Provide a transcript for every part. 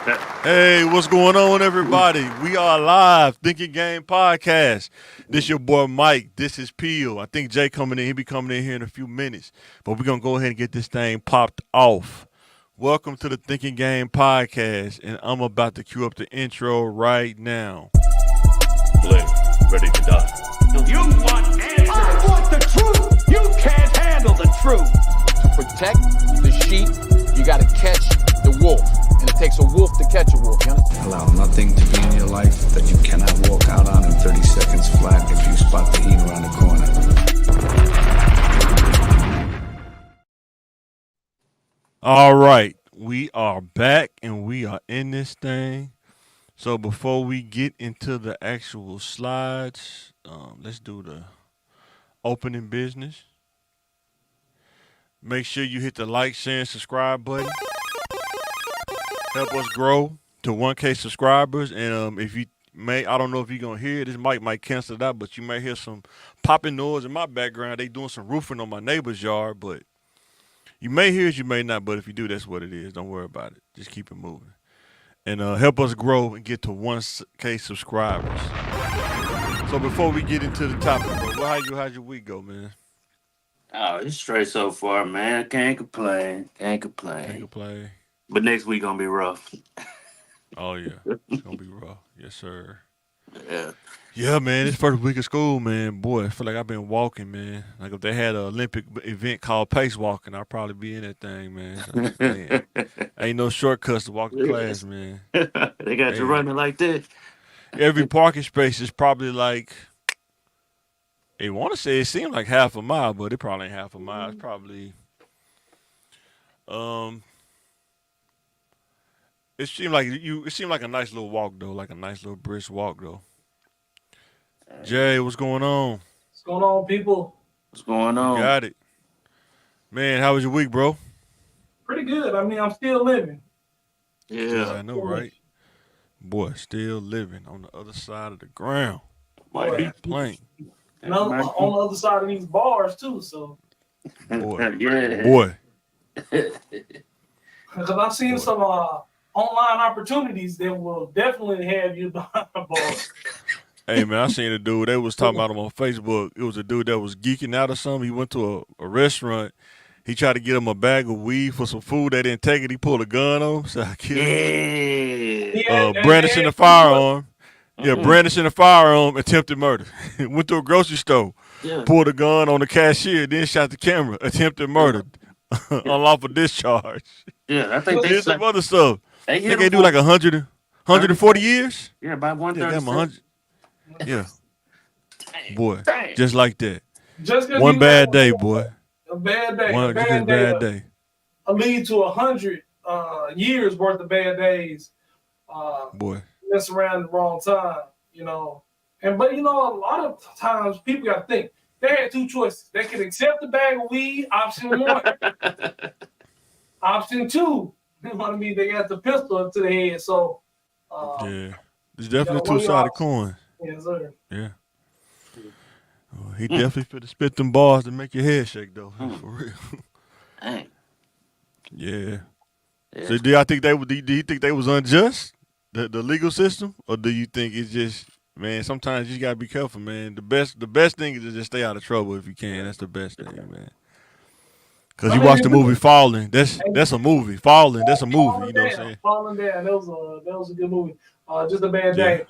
Hey, what's going on, everybody? We are live, Thinking Game Podcast. This your boy Mike. This is Peel. I think Jay coming in. He'll be coming in here in a few minutes. But we're going to go ahead and get this thing popped off. Welcome to the Thinking Game Podcast. And I'm about to cue up the intro right now. Blake, ready to die. You want answers. I want the truth. You can't handle the truth. To protect the sheep, you got to catch the wolf. And it takes a wolf to catch a wolf. You understand? Allow nothing to be in your life that you cannot walk out on in 30 seconds flat if you spot the heat around the corner. All right. We are back and we are in this thing. So before we get into the actual slides, let's do the opening business. Make sure you hit the like, share, and subscribe button. Help us grow to 1K subscribers. And if you may, I don't know if you're going to hear it. This might cancel it out, but you may hear some popping noise in my background. They doing some roofing on my neighbor's yard, but you may hear it, you may not. But if you do, that's what it is. Don't worry about it. Just keep it moving. And help us grow and get to 1K subscribers. So before we get into the topic, bro, how'd your week go, man? Oh, it's straight so far, man. Can't complain. Can't complain. But next week gonna be rough. Oh yeah, it's gonna be rough. Yes, sir. Yeah. Yeah, man. This first week of school, man. Boy, I feel like I've been walking, man. Like if they had an Olympic event called pace walking, I'd probably be in that thing, man. So, man, ain't no shortcuts to walk to class, man. They got you running like that. Every parking space is probably like, they want to say it seemed like half a mile, but it probably ain't half a mile. It's probably, it seemed like a nice little walk though, like a nice little brisk walk though. Jay, what's going on? What's going on, people? What's going on? Got it. Man, how was your week, bro? Pretty good. I mean, I'm still living. Yeah. I know, right? Boy, still living on the other side of the ground. Might be Playing. And on the other side of these bars, too, so. Boy. Yeah. Boy. Because I've seen some online opportunities that will definitely have you behind the bars. Hey, man, I seen a dude. They was talking about him on Facebook. It was a dude that was geeking out or something. He went to a restaurant. He tried to get him a bag of weed for some food. They didn't take it. He pulled a gun on him. So I killed him. Brandishing a firearm. Yeah, brandishing a firearm, attempted murder. Went to a grocery store, pulled a gun on the cashier, then shot the camera, attempted murder, unlawful discharge. Yeah, I think There's some other stuff. They think they do like 140 years? Yeah, about 130. Yeah. Dang. Boy, Dang. just like that. Just One bad day, boy. A bad day. One bad day. A lead to 100 years worth of bad days. Boy. Mess around at the wrong time, you know. But a lot of times people got to think they had two choices. They could accept the bag of weed, option one. Option two, they got the pistol up to the head. So yeah. It's definitely a two-sided coin. Yes, sir. Yeah. Oh, he definitely fit to spit them bars to make your head shake though. For real. Dang. Yeah. So do you think they was unjust? The legal system, or do you think it's just, man? Sometimes you just gotta be careful, man. The best thing is to just stay out of trouble if you can. That's the best thing, man. Cause you watch the movie Falling. That's a movie. Falling. That's a movie. You know what I'm saying? Falling Down. That was a good movie. Just a bad day.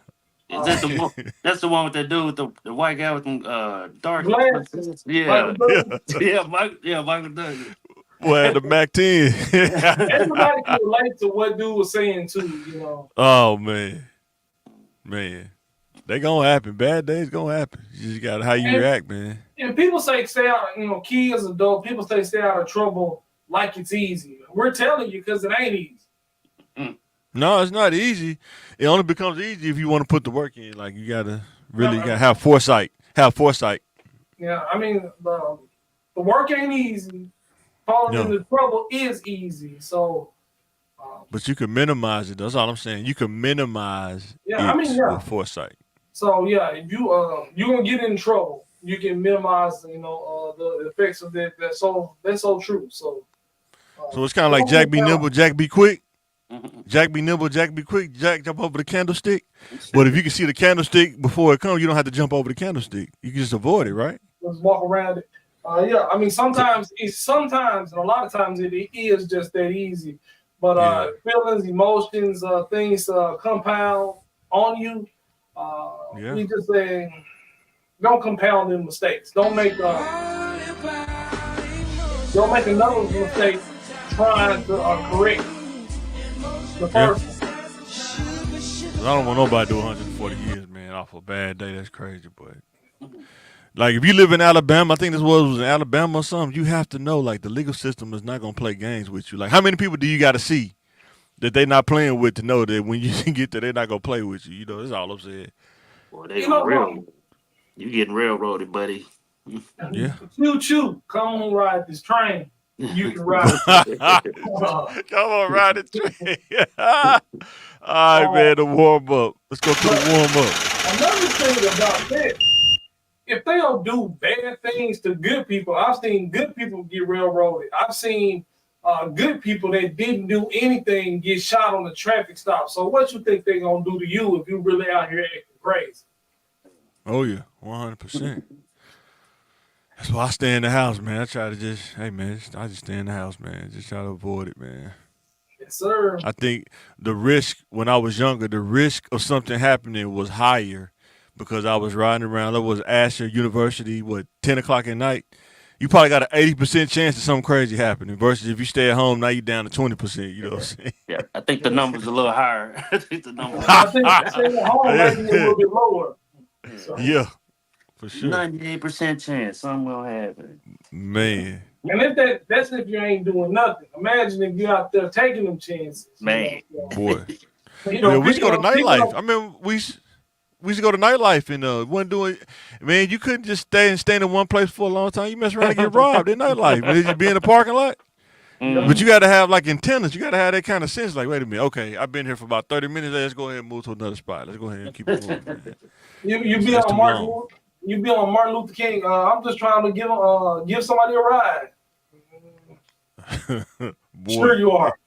Is that the one? That's the one with that dude with the white guy with them dark glasses. Yeah. Michael Douglas. Boy, had the Mac 10. Everybody can relate to what dude was saying too, you know. Oh man. They gonna happen. Bad days gonna happen. You just got how you react, man. And people say stay out, kids, adults, people say stay out of trouble like it's easy. We're telling you because it ain't easy. No, it's not easy. It only becomes easy if you want to put the work in. Like you gotta have foresight. Yeah, I mean the work ain't easy. Falling into trouble is easy. So but you can minimize it. That's all I'm saying. You can minimize with foresight. So if you're gonna get in trouble, you can minimize, the effects of that. That's so true. So it's kind of like Jack be nimble, Jack be quick. Jack be nimble, Jack be quick, Jack jump over the candlestick. But if you can see the candlestick before it comes, you don't have to jump over the candlestick. You can just avoid it, right? Just walk around it. Yeah, I mean, sometimes and a lot of times it is just that easy. But feelings, emotions, things compound on you. We just say, don't compound in mistakes. Don't make another mistake trying to correct the first one. I don't want nobody to do 140 years, man, off a bad day. That's crazy, but like if you live in Alabama, I think this was in Alabama or something, you have to know like the legal system is not gonna play games with you. Like how many people do you gotta see that they're not playing with to know that when you get there, they're not gonna play with you? You know, that's all I'm saying. Boy, you getting railroaded, buddy. Yeah. Choo. Come on, ride this train. You can ride it. Come on, ride the train. All right, man, the warm up. Let's go to the warm up. Another thing about that, if they don't do bad things to good people, I've seen good people get railroaded. I've seen good people that didn't do anything get shot on the traffic stop. So what you think they're going to do to you if you really out here acting crazy? Oh, yeah, 100%. That's why I stay in the house, man. I try to I just stay in the house, man. Just try to avoid it, man. Yes, sir. I think the risk, when I was younger, the risk of something happening was higher because I was riding around. That was Asher University, 10 o'clock at night. You probably got an 80% chance of something crazy happening versus if you stay at home, now you're down to 20%. You know what I'm saying? Yeah, I think the number's a little higher. I think the number. I think staying at home might be a little bit lower. So. Yeah, for sure. 98% chance something will happen. Man. And that's if you ain't doing nothing. Imagine if you're out there taking them chances. Man. Boy. We used to go to nightlife. I mean, we used to go to nightlife and wasn't doing. Man, you couldn't just stay in one place for a long time. You mess around and get robbed in nightlife. You be in the parking lot. Mm-hmm. But you got to have like antennas. You got to have that kind of sense. Like, wait a minute. Okay, I've been here for about 30 minutes. Let's go ahead and move to another spot. Let's go ahead and keep it moving. Man. You be on Martin Luther King. I'm just trying to give somebody a ride. Sure you are.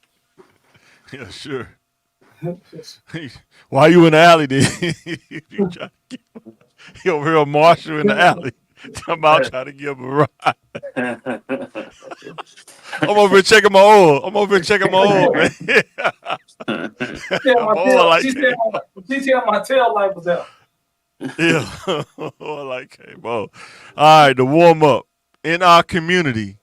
Yeah, sure. Why you in the alley then? You over here, Marshall in the alley. I'm out trying to give him a ride. I'm over here checking my oil. Man. She said my tail light was out. Yeah. I like came on. All right, the warm up. In our community,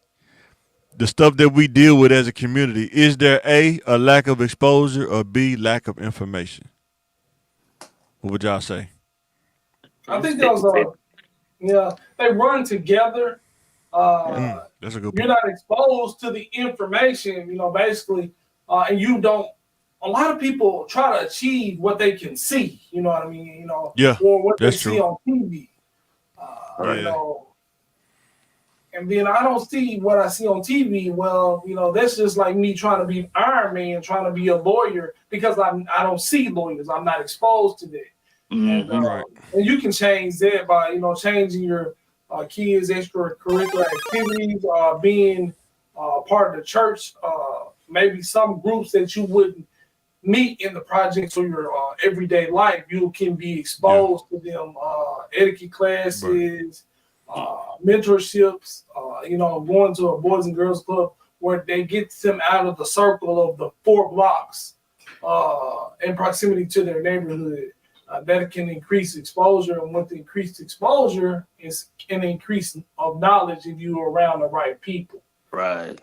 the stuff that we deal with as a community, is there A, lack of exposure, or B, lack of information? What would y'all say? I think those they run together. That's a good point. You're not exposed to the information, basically, and you don't. A lot of people try to achieve what they can see, you know what I mean? Or what they see on TV. And then I don't see what I see on TV. Well, that's just like me trying to be Iron Man, trying to be a lawyer, because I don't see lawyers. I'm not exposed to that. Mm-hmm. And you can change that by, changing your kids' extracurricular activities, being part of the church, maybe some groups that you wouldn't meet in the projects or your everyday life. You can be exposed to them, etiquette classes, mentorships, going to a Boys and Girls Club where they get them out of the circle of the 4 blocks in proximity to their neighborhood. That can increase exposure, and with the increased exposure is an increase of knowledge if you're around the right people. Right.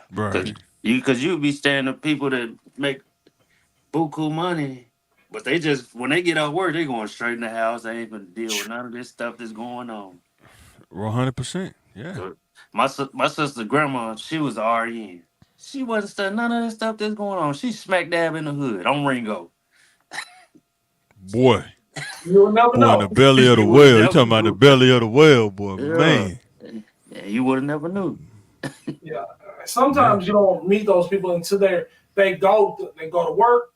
Because you be standing up people that make buku money, but they just, when they get out of work, they going straight in the house. They ain't gonna deal with none of this stuff that's going on. 100%. Yeah. So my sister grandma, she was an RN. She wasn't studying none of this stuff that's going on. She smack dab in the hood on Ringo. Boy. You'll never know. In the belly of the whale. You talking about the belly of the whale, boy. Yeah. Man. Yeah, you would have never knew. Yeah. Sometimes you don't meet those people until they go to work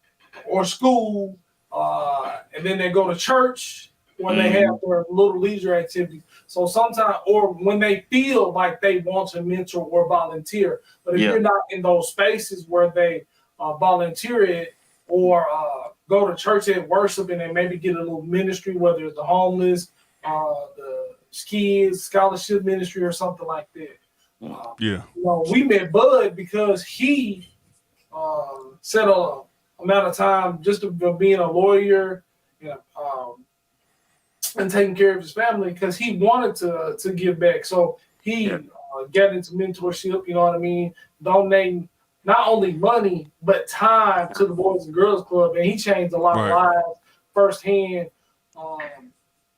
or school, and then they go to church when they have their little leisure activities. So sometimes, or when they feel like they want to mentor or volunteer, but if you're not in those spaces where they volunteer it, or go to church and worship and then maybe get a little ministry, whether it's the homeless, the kids, scholarship ministry, or something like that. Yeah. You know, we met Bud because he set a amount of time just of being a lawyer, you know, and taking care of his family because he wanted to give back. So he got into mentorship, you know what I mean, donating not only money but time to the Boys and Girls Club, and he changed a lot of lives firsthand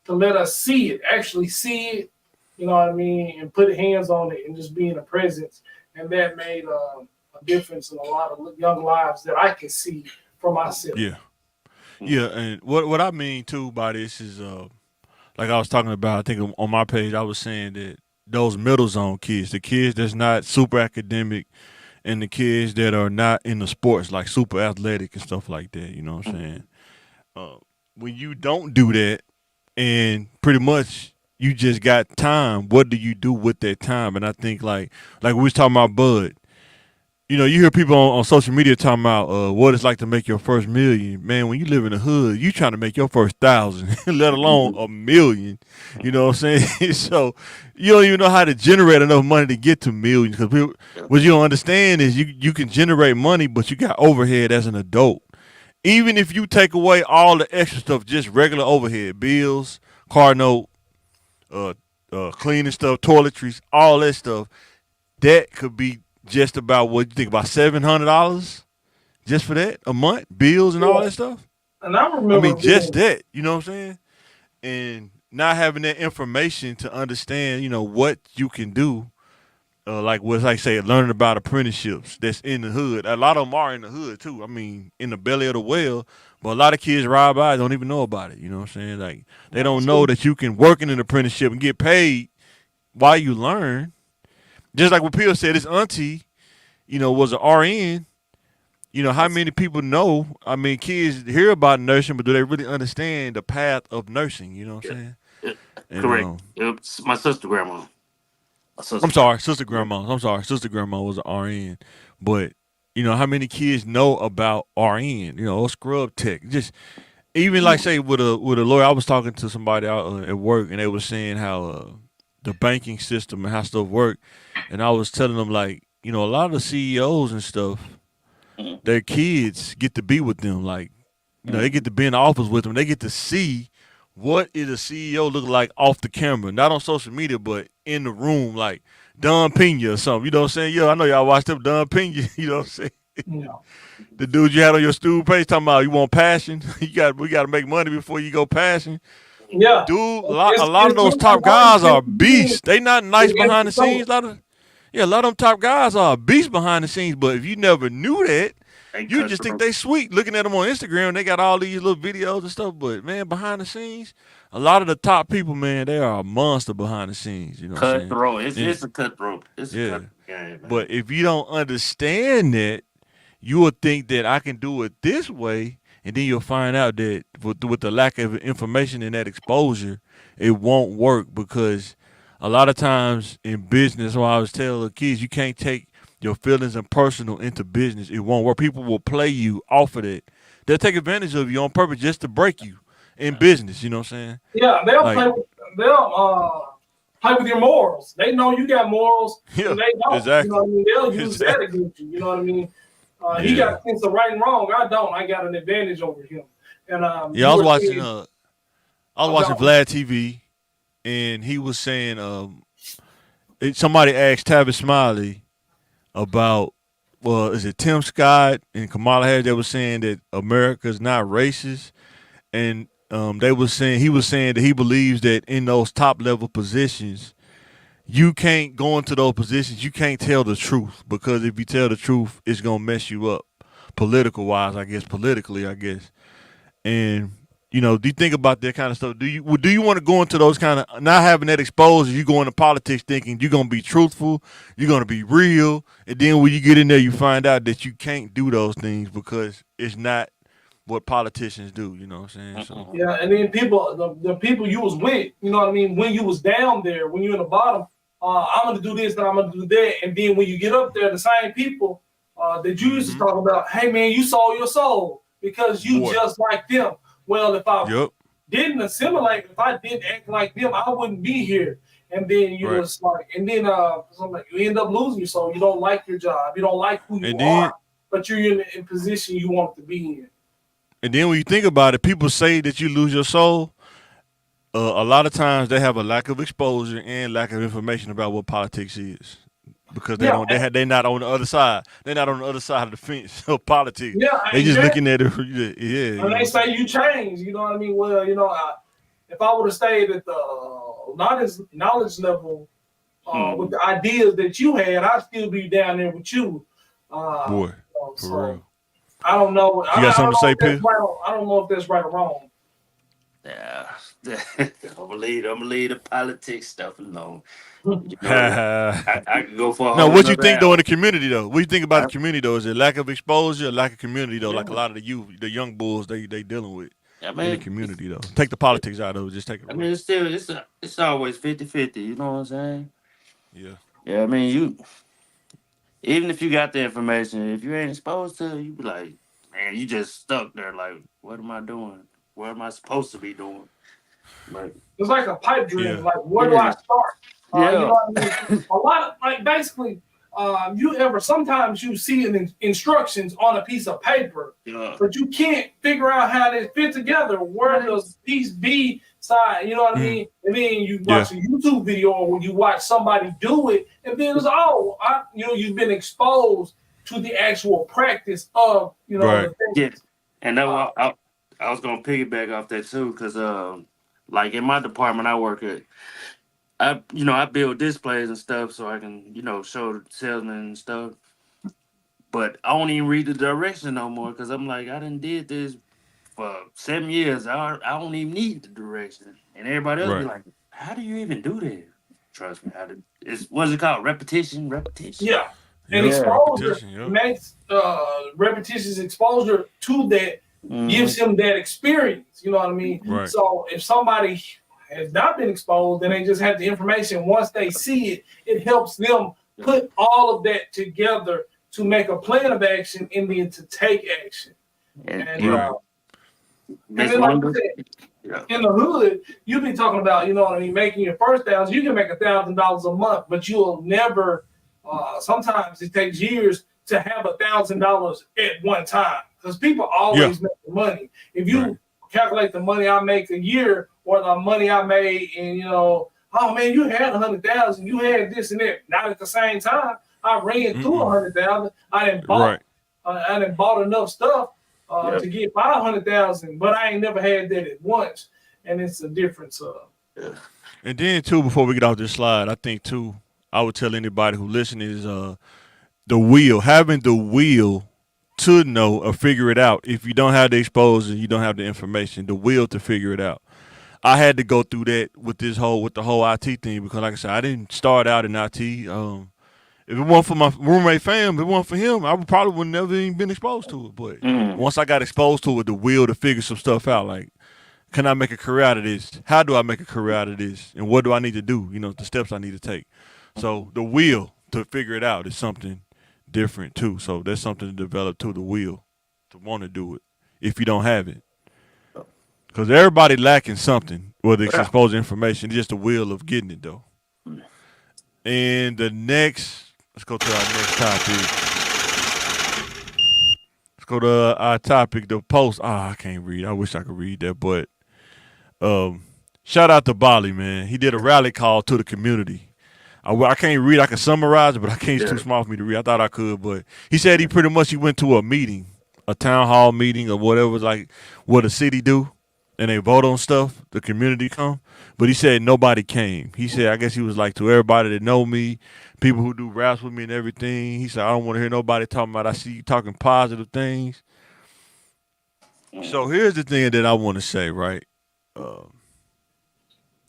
to let us see it, actually see it, you know what I mean, and put hands on it and just be in a presence, and that made a difference in a lot of young lives that I can see for myself. Yeah. Yeah, and what I mean too by this is like I was talking about, I think on my page I was saying that those middle zone kids, the kids that's not super academic and the kids that are not in the sports, like super athletic and stuff like that, you know what I'm saying? When you don't do that and pretty much you just got time, what do you do with that time? And I think like we was talking about Bud, you know, you hear people on social media talking about what it's like to make your first million. Man, when you live in the hood, you trying to make your first 1,000, let alone a million. You know what I'm saying? So you don't even know how to generate enough money to get to millions. Because what you don't understand is you can generate money, but you got overhead as an adult. Even if you take away all the extra stuff, just regular overhead, bills, car note, cleaning stuff, toiletries, all that stuff, that could be just about what you think about $700 just for that a month, bills and all that stuff. And I remember, just that, you know what I'm saying, and not having that information to understand, you know, what you can do, like what's like say learning about apprenticeships that's in the hood. A lot of them are in the hood too. I mean, in the belly of the well, but a lot of kids ride by don't even know about it. You know what I'm saying? Like they don't know that you can work in an apprenticeship and get paid while you learn. Just like what Peter said, his auntie, you know, was an RN. You know, how many people know? I mean, kids hear about nursing, but do they really understand the path of nursing? You know what I'm saying? And, Correct. It's my sister grandma. I'm sorry, sister grandma. I'm sorry, sister grandma was an RN. But, you know, how many kids know about RN? You know, or scrub tech. Just even like say with a lawyer, I was talking to somebody out at work, and they were saying how the banking system and how stuff work, and I was telling them like, you know, a lot of the CEOs and stuff, their kids get to be with them. Like, you know, they get to be in the office with them. They get to see what is a CEO look like off the camera, not on social media, but in the room, like Don Pena or something. You know what I'm saying? Yo, I know y'all watched them Don Pena. You know what I'm saying? Yeah. The dude you had on your stool page talking about you want passion. We got to make money before you go passion. Yeah, Dude, a lot of those top guys are beasts. They not nice behind the scenes. A lot of them top guys are beasts behind the scenes. But if you never knew that, you just think they sweet. Looking at them on Instagram, they got all these little videos and stuff. But man, behind the scenes, a lot of the top people, man, they are a monster behind the scenes. You know what I'm saying? Cutthroat. It's a cutthroat. It's a cutthroat game, man. But if you don't understand that, you will think that I can do it this way. And then you'll find out that with the lack of information and that exposure, it won't work because a lot of times in business, what I was telling the kids, you can't take your feelings and personal into business. It won't work. People will play you off of that. They'll take advantage of you on purpose just to break you in business. You know what I'm saying? Yeah, they'll play with your morals. They know you got morals. Yeah, they don't. exactly. You know what I mean? They'll use that against you. You know what I mean? He got a sense of right and wrong. I don't. I got an advantage over him. And I was watching Vlad TV, and he was saying somebody asked Tavis Smiley about, well, is it Tim Scott and Kamala Harris? They were saying that America's not racist, and he was saying that he believes that in those top level positions, you can't go into those positions. You can't tell the truth because if you tell the truth, it's gonna mess you up, politically, I guess. And you know, do you think about that kind of stuff? Do you want to go into those kind of not having that exposure? You go into politics thinking you're gonna be truthful, you're gonna be real, and then when you get in there, you find out that you can't do those things because it's not what politicians do. You know what I'm saying? So. Yeah, and then the people you was with, you know what I mean, when you was down there, when you're in the bottom. I'm going to do this and I'm going to do that. And then when you get up there, the same people that you used to talk about, hey, man, you sold your soul. because you Boy. just like them. Well, if I Yep. didn't assimilate, if I didn't act like them, I wouldn't be here. And then you Right. was like, and then so like you end up losing your soul. You don't like your job. You don't like who you And then are, but you're in position you want to be in. and then when you think about it, people say that you lose your soul. A lot of times they have a lack of exposure and lack of information about what politics is. Because they Yeah, don't, they're not on the other side. They're not on the other side of the fence of politics. yeah, They just exactly. looking at it. Yeah, And they say you change. You know what I mean? Well, if I would have stayed at the knowledge level with the ideas that you had, I'd still be down there with you. Boy, for So real. I don't know. You got something to say, if that's Pill? right I don't know if that's right or wrong. Yeah, I'm gonna leave the politics stuff alone. You know, I could go for a Now, whole what you another think though in hour. the community though? What you think about I, the community though? Is it lack of exposure, lack of community though? Like a yeah, lot of the youth, the young bulls, they dealing with I in the mean, community though. Take the politics out of it. Just take it I away. mean, it's always 50-50. You know what I'm saying? Yeah. Yeah, I mean, even if you got the information, if you ain't exposed to it, you be like, man, you just stuck there. Like, what am I doing? What am I supposed to be doing? Like, It's like a pipe dream. Yeah. Like, where do I yeah, start? You know yeah, what I mean? A lot of like basically, sometimes you see instructions on a piece of paper, yeah. but you can't figure out how they fit together. Where does piece B side? You know what I mean? And then you Yeah. watch a YouTube video or when you watch somebody do it, and then it's you've been exposed to the actual practice of Right. the thing. Yeah, and that, I was gonna piggyback off that too, cause like in my department I work at, I build displays and stuff so I can show the salesmen and stuff. But I don't even read the direction no more, cause I'm like I done did this for 7 years. I don't even need the direction, and everybody else be Right. like, how do you even do that? Trust me, it's what's it called? Repetition. Yeah. And Yep. Yeah. exposure Repetition. Yep. makes repetitious exposure to that Mhm. gives him that experience. You know what I mean? Right. So if somebody has not been exposed and they just have the information, once they see it, it helps them put all of that together to make a plan of action and then to take action. And And, you Right. and Miss then like Wonder. you said, Yeah. in the hood, you be talking about, making your first $1,000. You can make $1,000 a month, but you'll never. Sometimes it takes years to have $1,000 at one time because people always make the money. If you calculate the money I make a year or the money I made, and oh man, you had 100,000, you had this and that. Not at the same time. I ran through 100,000. I didn't bought enough stuff to get 500,000, but I ain't never had that at once, and it's a difference. And then too, before we get off this slide, I think too, I would tell anybody who listening is having the will to know or figure it out. If you don't have the exposure, you don't have the information, the will to figure it out. I had to go through that with the whole IT thing because, like I said, I didn't start out in IT. If it weren't for my roommate fam, if it weren't for him, I would never even been exposed to it. But once I got exposed to it, the will to figure some stuff out, like, can I make a career out of this? How do I make a career out of this? And what do I need to do? The steps I need to take. So the will to figure it out is something different too. So that's something to develop too, the will to want to do it if you don't have it. Because everybody lacking something, whether it's exposing information, it's just the will of getting it though. And let's go to our next topic. Let's go to our topic, the post. I can't read. I wish I could read that, but shout out to Bali, man. He did a rally call to the community. I can't read. I can summarize it, but I can't. It's too small for me to read. I thought I could, but he said he went to a meeting, a town hall meeting or whatever, like what a city do, and they vote on stuff. The community come, but he said nobody came. He said, I guess he was like, to everybody that know me, people who do raps with me and everything. He said, I don't want to hear nobody talking about. I see you talking positive things. So here's the thing that I want to say, right?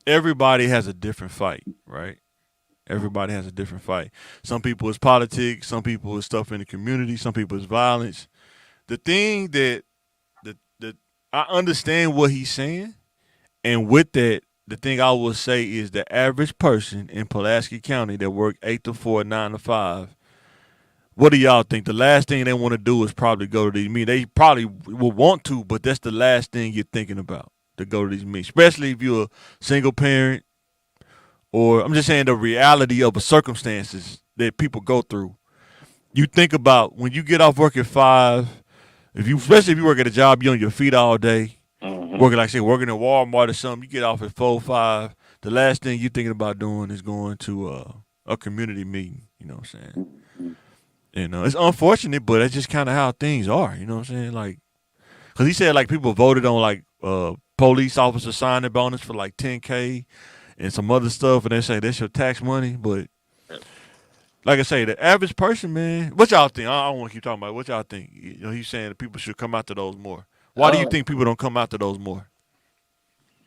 Everybody has a different fight, right? Everybody has a different fight. Some people is politics. Some people is stuff in the community. Some people is violence. The thing that I understand what he's saying, and with that, the thing I will say is the average person in Pulaski County that work 8 to 4, 9 to 5 What do y'all think? The last thing they want to do is probably go to these meetings. They probably will want to, but that's the last thing you're thinking about to go to these meetings, especially if you're a single parent, or I'm just saying the reality of the circumstances that people go through. You think about when you get off work at 5, especially if you work at a job, you're on your feet all day, working like I say, working at Walmart or something. You get off at 4, 5. The last thing you're thinking about doing is going to a community meeting. You know what I'm saying? It's unfortunate, but that's just kind of how things are. You know what I'm saying? Like, because he said like people voted on like police officer signing bonus for like 10K and some other stuff, and they say that's your tax money. But like I say, the average person, man, what y'all think? I don't want to keep talking about it. What y'all think? He's saying that people should come out to those more. Why do you think people don't come out to those more?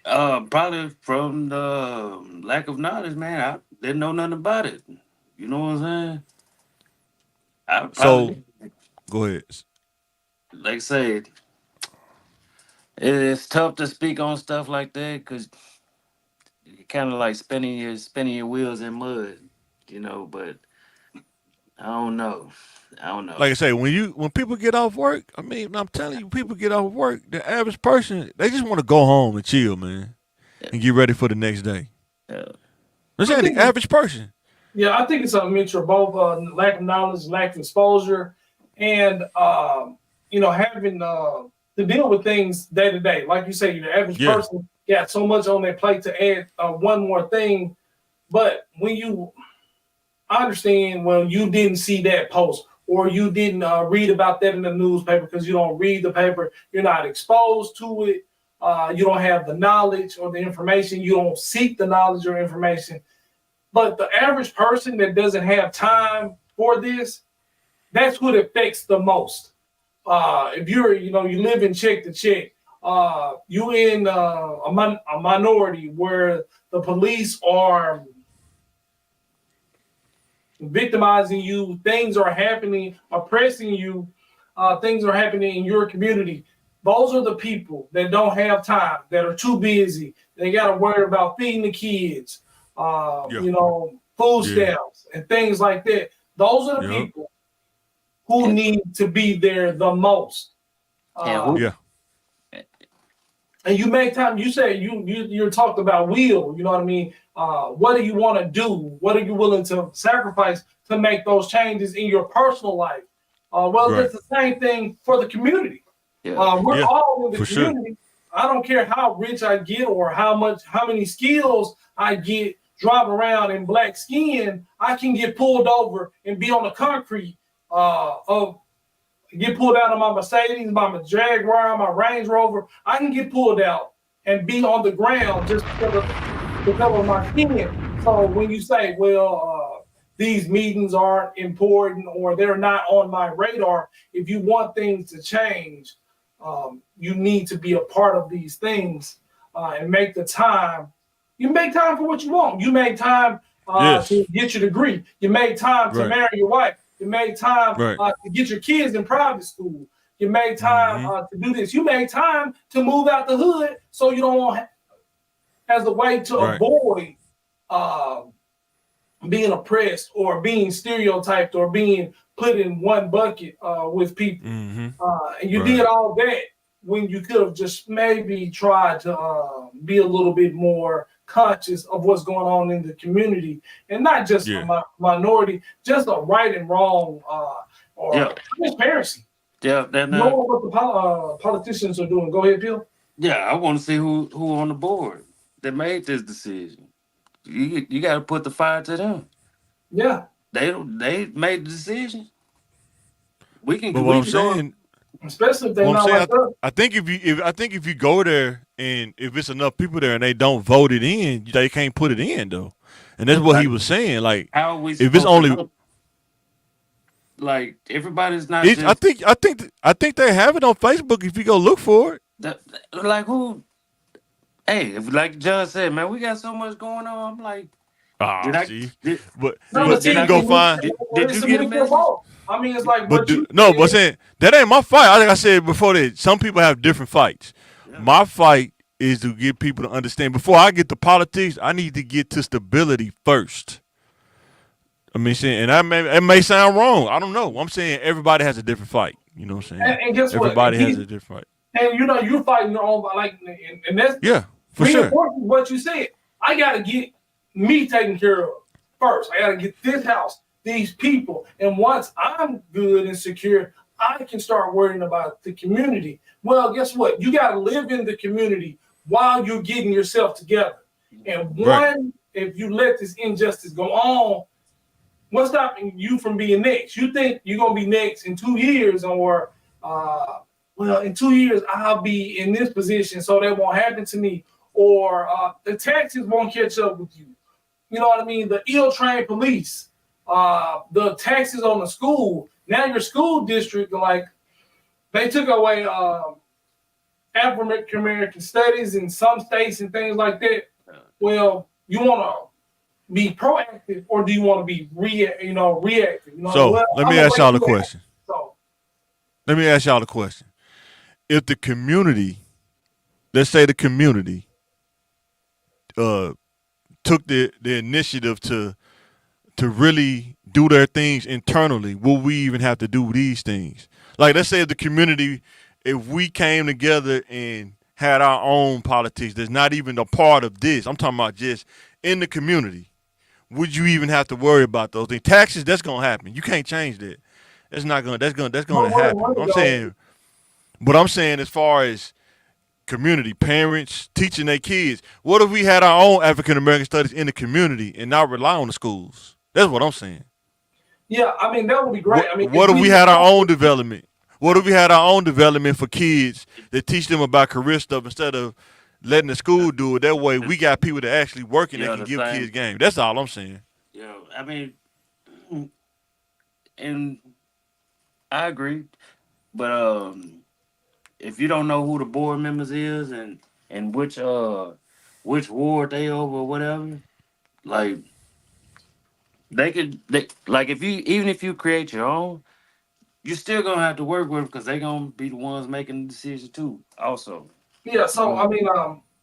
Probably from the lack of knowledge, man. I didn't know nothing about it. You know what I'm saying? I So, probably, go ahead. like I said, it's tough to speak on stuff like that because you're kind of like spinning your wheels in mud, But I don't know. I don't know. Like I say, when people get off work, I mean, I'm telling you, people get off work. The average person, they just want to go home and chill, man, and get ready for the next day. Yeah. I'm saying the average person. Yeah, I think it's a mixture of both lack of knowledge, lack of exposure, and having to deal with things day to day. Like you say, the average person got so much on their plate to add one more thing. But I understand when you didn't see that post or you didn't read about that in the newspaper because you don't read the paper, you're not exposed to it. You don't have the knowledge or the information. You don't seek the knowledge or information. But the average person that doesn't have time for this, that's what affects the most. If you live in check to check, you in a minority where the police are victimizing you, things are happening, oppressing you, things are happening in your community. Those are the people that don't have time, that are too busy. They got to worry about feeding the kids, food stamps and things like that. Those are the people who need to be there the most. And you make time. You say you talked about will. You know what I mean? What do you want to do? What are you willing to sacrifice to make those changes in your personal life? It's the same thing for the community. We're all in the community. Sure. I don't care how rich I get or how many skills I get driving around in black skin. I can get pulled over and be on the concrete get pulled out of my Mercedes, my Jaguar, my Range Rover. I can get pulled out and be on the ground just because of my skin. So when you say, these meetings aren't important or they're not on my radar, if you want things to change, you need to be a part of these things and make the time. You make time for what you want. You make time to get your degree. You make time to marry your wife. You made time to get your kids in private school. You made time to do this. You made time to move out the hood so you don't as a way to avoid being oppressed or being stereotyped or being put in one bucket with people. And you did all that when you could have just maybe tried to be a little bit more conscious of what's going on in the community, and not just a minority, just a right and wrong or transparency. Know what the politicians are doing. Go ahead, Bill. Yeah, I want to see who on the board that made this decision. You got to put the fire to them. Yeah, they made the decision. We can. But what I'm saying. Especially if they're not like us. I think if you go there and if it's enough people there and they don't vote it in, they can't put it in though, and that's what he was saying. Like, how are we? If it's only like everybody's not. I think they have it on Facebook if you go look for it. Like who? Hey, if like John said, man, we got so much going on. I'm like, but you can go find. Did you get a message? I mean, it's like, but saying that ain't my fight. Like I said before, that some people have different fights. Yeah. My fight is to get people to understand. Before I get to politics, I need to get to stability first. I mean, saying, and it may sound wrong. I don't know. I'm saying everybody has a different fight. You know what I'm saying? And guess what? Everybody has a different fight. And you know, you're fighting your own, like, and that's Yeah, for sure. reinforcing what you said. I got to get me taken care of first. I got to get this house, these people. And once I'm good and secure, I can start worrying about the community. Well, guess what? You got to live in the community while you're getting yourself together. And if you let this injustice go on, what's stopping you from being next? You think you're going to be next in 2 years, or well, in 2 years, I'll be in this position, so that won't happen to me. Or the taxes won't catch up with you. You know what I mean? The ill-trained police, the taxes on the school. Now your school district, like, they took away African American studies in some states and things like that. Well, you want to be proactive, or do you want to be reactive? You know, So well, let me ask y'all a question. Let me ask y'all a question. If the community, let's say the community, took the initiative to really do their things internally, will we even have to do these things? Like, let's say if the community, if we came together and had our own politics that's not even a part of this, I'm talking about just in the community, would you even have to worry about those things? Taxes, that's gonna happen. You can't change that. That's gonna happen. I'm saying as far as community, parents teaching their kids, what if we had our own African American studies in the community and not rely on the schools? That's what I'm saying. Yeah, I mean, that would be great. What if we had our own development? What if we had our own development for kids that teach them about career stuff instead of letting the school do it? That way we got people that actually working that can give kids game. That's all I'm saying. Yeah, I mean, and I agree, but if you don't know who the board members is and which ward they over or whatever, like even if you create your own, you're still gonna have to work with them because they're gonna be the ones making the decision too. Also. Yeah. So I mean,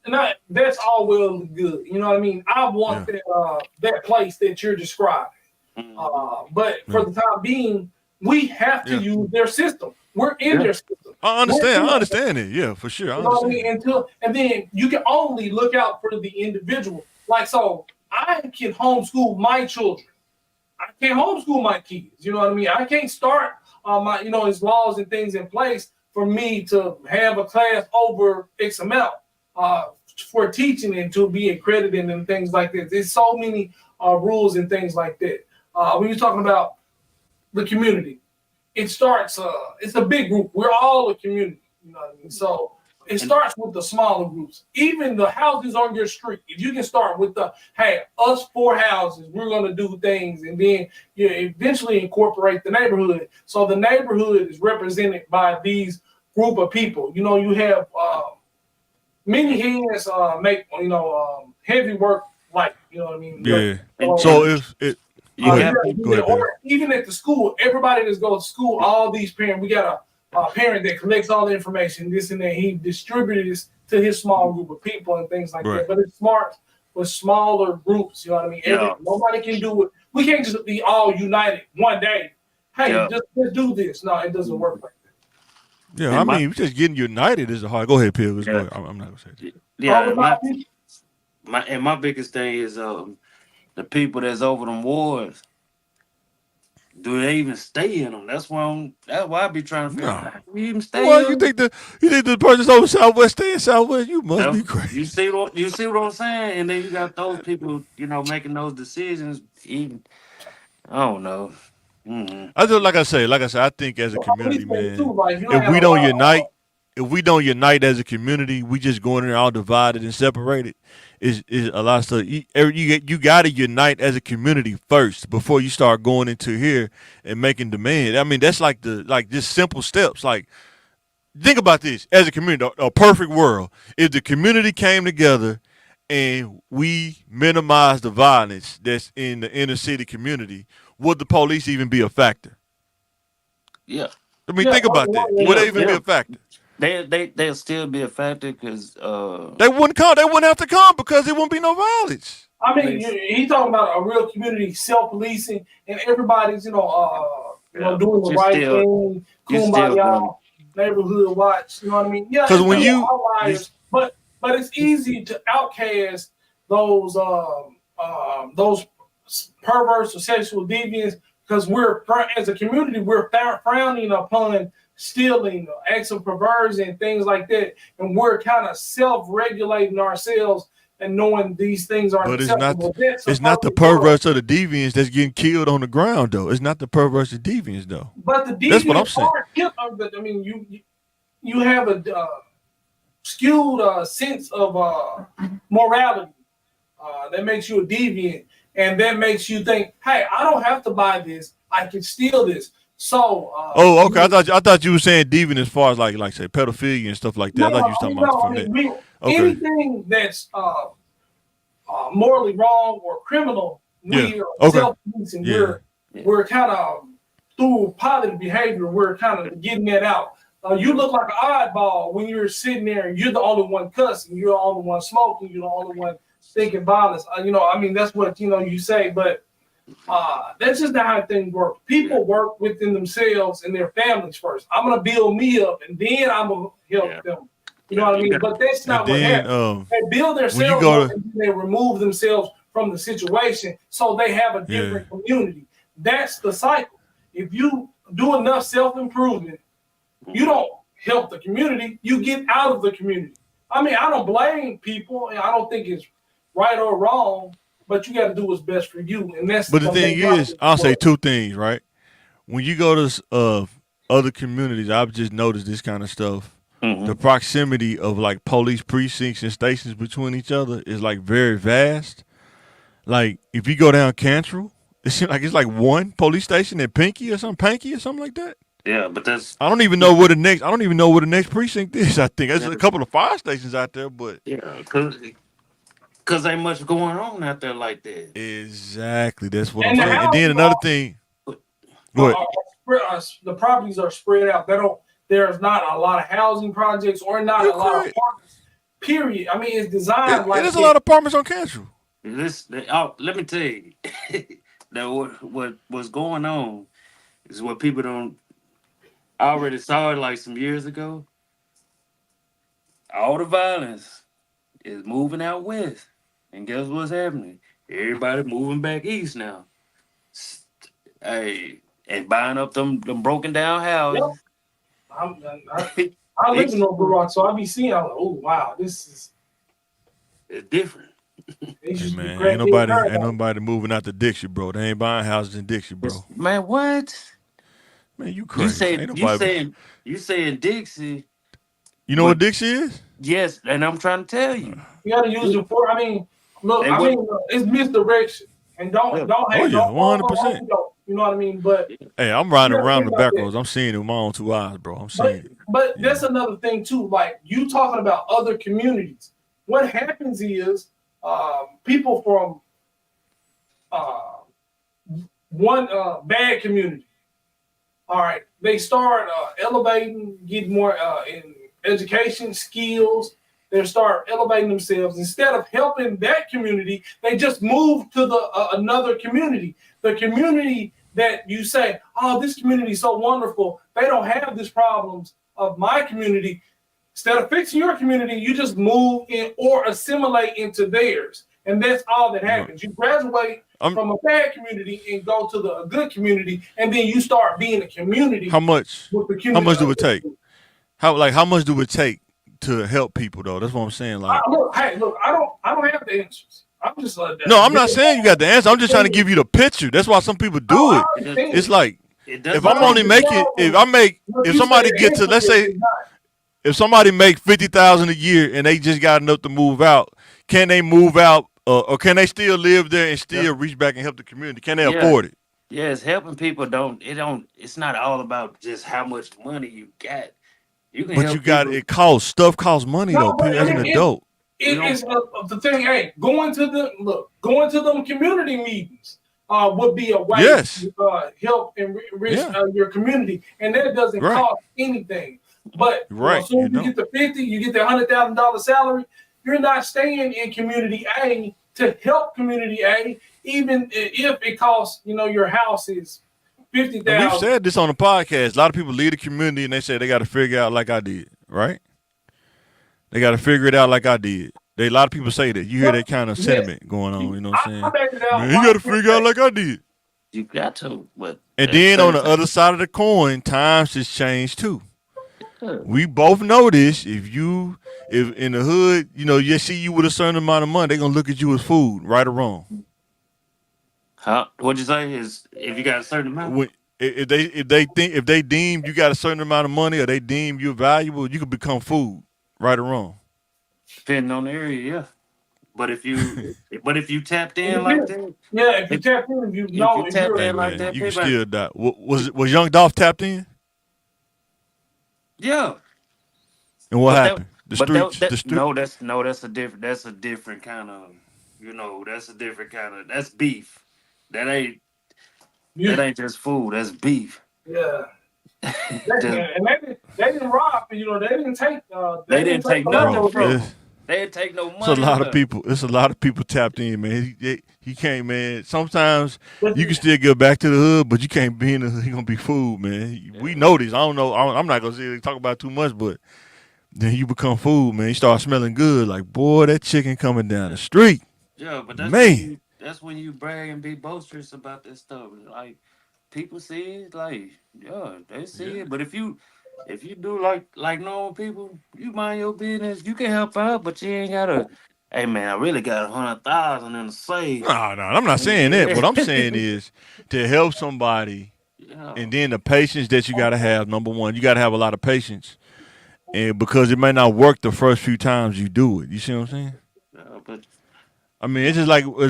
and that's all well and good. You know what I mean? I want that place that you're describing. But for the time being, we have to use their system. We're in their system. I understand it. Yeah, for sure. I understand. You know what I mean? And then you can only look out for the individual. Like, so I can homeschool my children. I can't homeschool my kids. You know what I mean? I can't start there's laws and things in place for me to have a class over X amount for teaching and to be accredited and things like that. There's so many rules and things like that. When you're talking about the community, it starts, it's a big group. We're all a community, you know what I mean? So it starts with the smaller groups. Even the houses on your street, if you can start with us 4 houses, we're going to do things, and then you eventually incorporate the neighborhood. So the neighborhood is represented by these group of people. You know, you have many hands make, heavy work light, you know what I mean? Yeah. So if it, go ahead, even at the school, everybody that goes to school, all these parents, we got a parent that collects all the information, this and that. He distributed this to his small group of people and things like that. But it's smart with smaller groups, you know what I mean? Nobody can do it. We can't just be all united one day. Hey, just do this. No, it doesn't work like that. Yeah, and we just getting united is hard. Go ahead, Pilgrim. Yeah. I'm not gonna say that. Yeah, my biggest thing is the people that's over them wards. Do they even stay in them? That's why I be trying to figure out how you even stay. Well, you think the person's over Southwest stay in Southwest? You must be crazy. You see what I'm saying? And then you got those people, making those decisions. Even I don't know. Mm-hmm. I just like I say, I think as a community, man, if we don't unite as a community, we just go in there all divided and separated. Is a lot of stuff. You got to unite as a community first before you start going into here and making demands. I mean, that's like just simple steps. Like, think about this as a community, a perfect world. If the community came together and we minimize the violence that's in the inner city community, would the police even be a factor? Yeah. I mean, think about that. Would they even be a factor? They'll still be a factor because they wouldn't come. They wouldn't have to come because there wouldn't be no violence. I mean, he's talking about a real community self-policing and everybody's, doing the right thing, kumbaya, neighborhood watch. You know what I mean? Yeah, because it's when outliers, but it's easy to outcast those perverts or sexual deviants because we're as a community we're frowning upon stealing, acts of perversion, things like that, and we're kind of self-regulating ourselves and knowing these things aren't acceptable. It's not the perverts or the deviants that's getting killed on the ground though. It's not the perverts or deviants though. But the deviants that's what I'm saying. I mean, you have a skewed sense of morality that makes you a deviant, and that makes you think, "Hey, I don't have to buy this. I can steal this." So, okay. I thought you were saying deviant as far as like say pedophilia and stuff like that. I thought you were talking about from that. Anything that's morally wrong or criminal, we are self-policing. We're kind of through positive behavior. We're kind of getting that out. You look like an oddball when you're sitting there and you're the only one cussing, you're the only one smoking, you're the only one thinking violence. I mean, that's what you say, but that's just not how things work. People work within themselves and their families first. I'm gonna build me up, and then I'm gonna help them. You know what I mean? But that's not what happens. They build themselves up and they remove themselves from the situation, so they have a different community. That's the cycle. If you do enough self-improvement, you don't help the community, you get out of the community. I mean, I don't blame people, and I don't think it's right or wrong, but you got to do what's best for you. And that's. But the thing is, I'll say two things, right? When you go to other communities, I've just noticed this kind of stuff. Mm-hmm. The proximity of like police precincts and stations between each other is like very vast. Like if you go down Cantrell, it seems like it's like one police station at Panky or something like that. Yeah, but that's. I don't even know where the next precinct is. I think there's a couple of fire stations out there, but because ain't much going on out there like that. Exactly, that's what I'm saying. And then another thing, the properties are spread out. There's not a lot of housing projects or not a lot of apartments. Period. I mean, it's designed like there's a lot of apartments on Cantrell. Let me tell you, that what's going on is what people don't. I already saw it like some years ago. All the violence is moving out west, and guess what's happening? Everybody moving back east now. Hey, and buying up them broken down houses. Yep. I live in Oak Rock, so I be seeing. I'm like, oh wow, it's different. Hey, man, ain't nobody moving out to Dixie, bro. They ain't buying houses in Dixie, bro. Man, what? Man, you crazy. You saying Dixie? You know what Dixie is? Yes, and I'm trying to tell you. You got to use it for. I mean, look. It's misdirection, and don't hate. 100%. You know what I mean? But hey, I'm riding around the back roads. I'm seeing it with my own two eyes, bro. I'm seeing it. But that's another thing too. Like you talking about other communities. What happens is people from one bad community. All right, they start elevating, get more in education skills. They start elevating themselves. Instead of helping that community, they just move to the another community. The community that you say, oh, this community is so wonderful. They don't have these problems of my community. Instead of fixing your community, you just move in or assimilate into theirs. And that's all that happens. You graduate from a bad community and go to a good community, and then you start being a community. How much do it take? How much do it take to help people though? That's what I'm saying. Like, I don't have the answers. I'm just like that. No, I'm not saying you got the answer. I'm just trying to give you the picture. That's why some people do it. It's like if I'm only making if somebody get to, let's say if somebody make $50,000 a year and they just got enough to move out, can they move out or can they still live there and still reach back and help the community? Can they afford it? Yes, helping people it's not all about just how much money you got. It costs. Stuff costs money though, as an adult. It is the thing. Hey, going to them community meetings would be a way to help enrich your community, and that doesn't cost anything. But as soon as you get the 50, you get the $100,000 salary. You're not staying in community A to help community A, even if it costs, your house is And we've 50,000. said this on the podcast. A lot of people leave the community and they say they got to figure it out like I did, right? They got to figure it out like I did. A lot of people say that. You hear that kind of sentiment going on. You know what I'm saying? Man, you got to figure out like I did. You got to, but And then on the other side of the coin, times has changed too. We both know this. If in the hood, you see you with a certain amount of money, they're gonna look at you as food, right or wrong. What'd you say? Is if you got a certain amount? If they deem you got a certain amount of money or they deem you valuable, you could become food, right or wrong. Depending on the area, yeah. But if you tapped in like that, yeah, if you tap in, you tapped in like that, you can still die. Was Young Dolph tapped in? Yeah. And what happened? The streets. No, that's a different kind of, that's beef. That ain't just food. That's beef. Yeah. And they didn't rob. They didn't take. They didn't take nothing from them. They didn't take no money. It's a lot of people. It's a lot of people tapped in, man. He can't, man. Sometimes you can still get back to the hood, but you can't be in the hood. He gonna be food, man. Yeah. We know this. I don't know. I'm not gonna talk about it too much, but then you become food, man. You start smelling good, like boy, that chicken coming down the street. Yeah, but that's when you brag and be boisterous about this stuff. Like people see it, like they see it. But if you do like normal people, you mind your business. You can help out, but you ain't gotta. Hey man, I really got 100,000 in the safe. No, I'm not saying that. What I'm saying is to help somebody, and then the patience that you gotta have. Number one, you gotta have a lot of patience, and because it may not work the first few times you do it. You see what I'm saying? But I mean, it's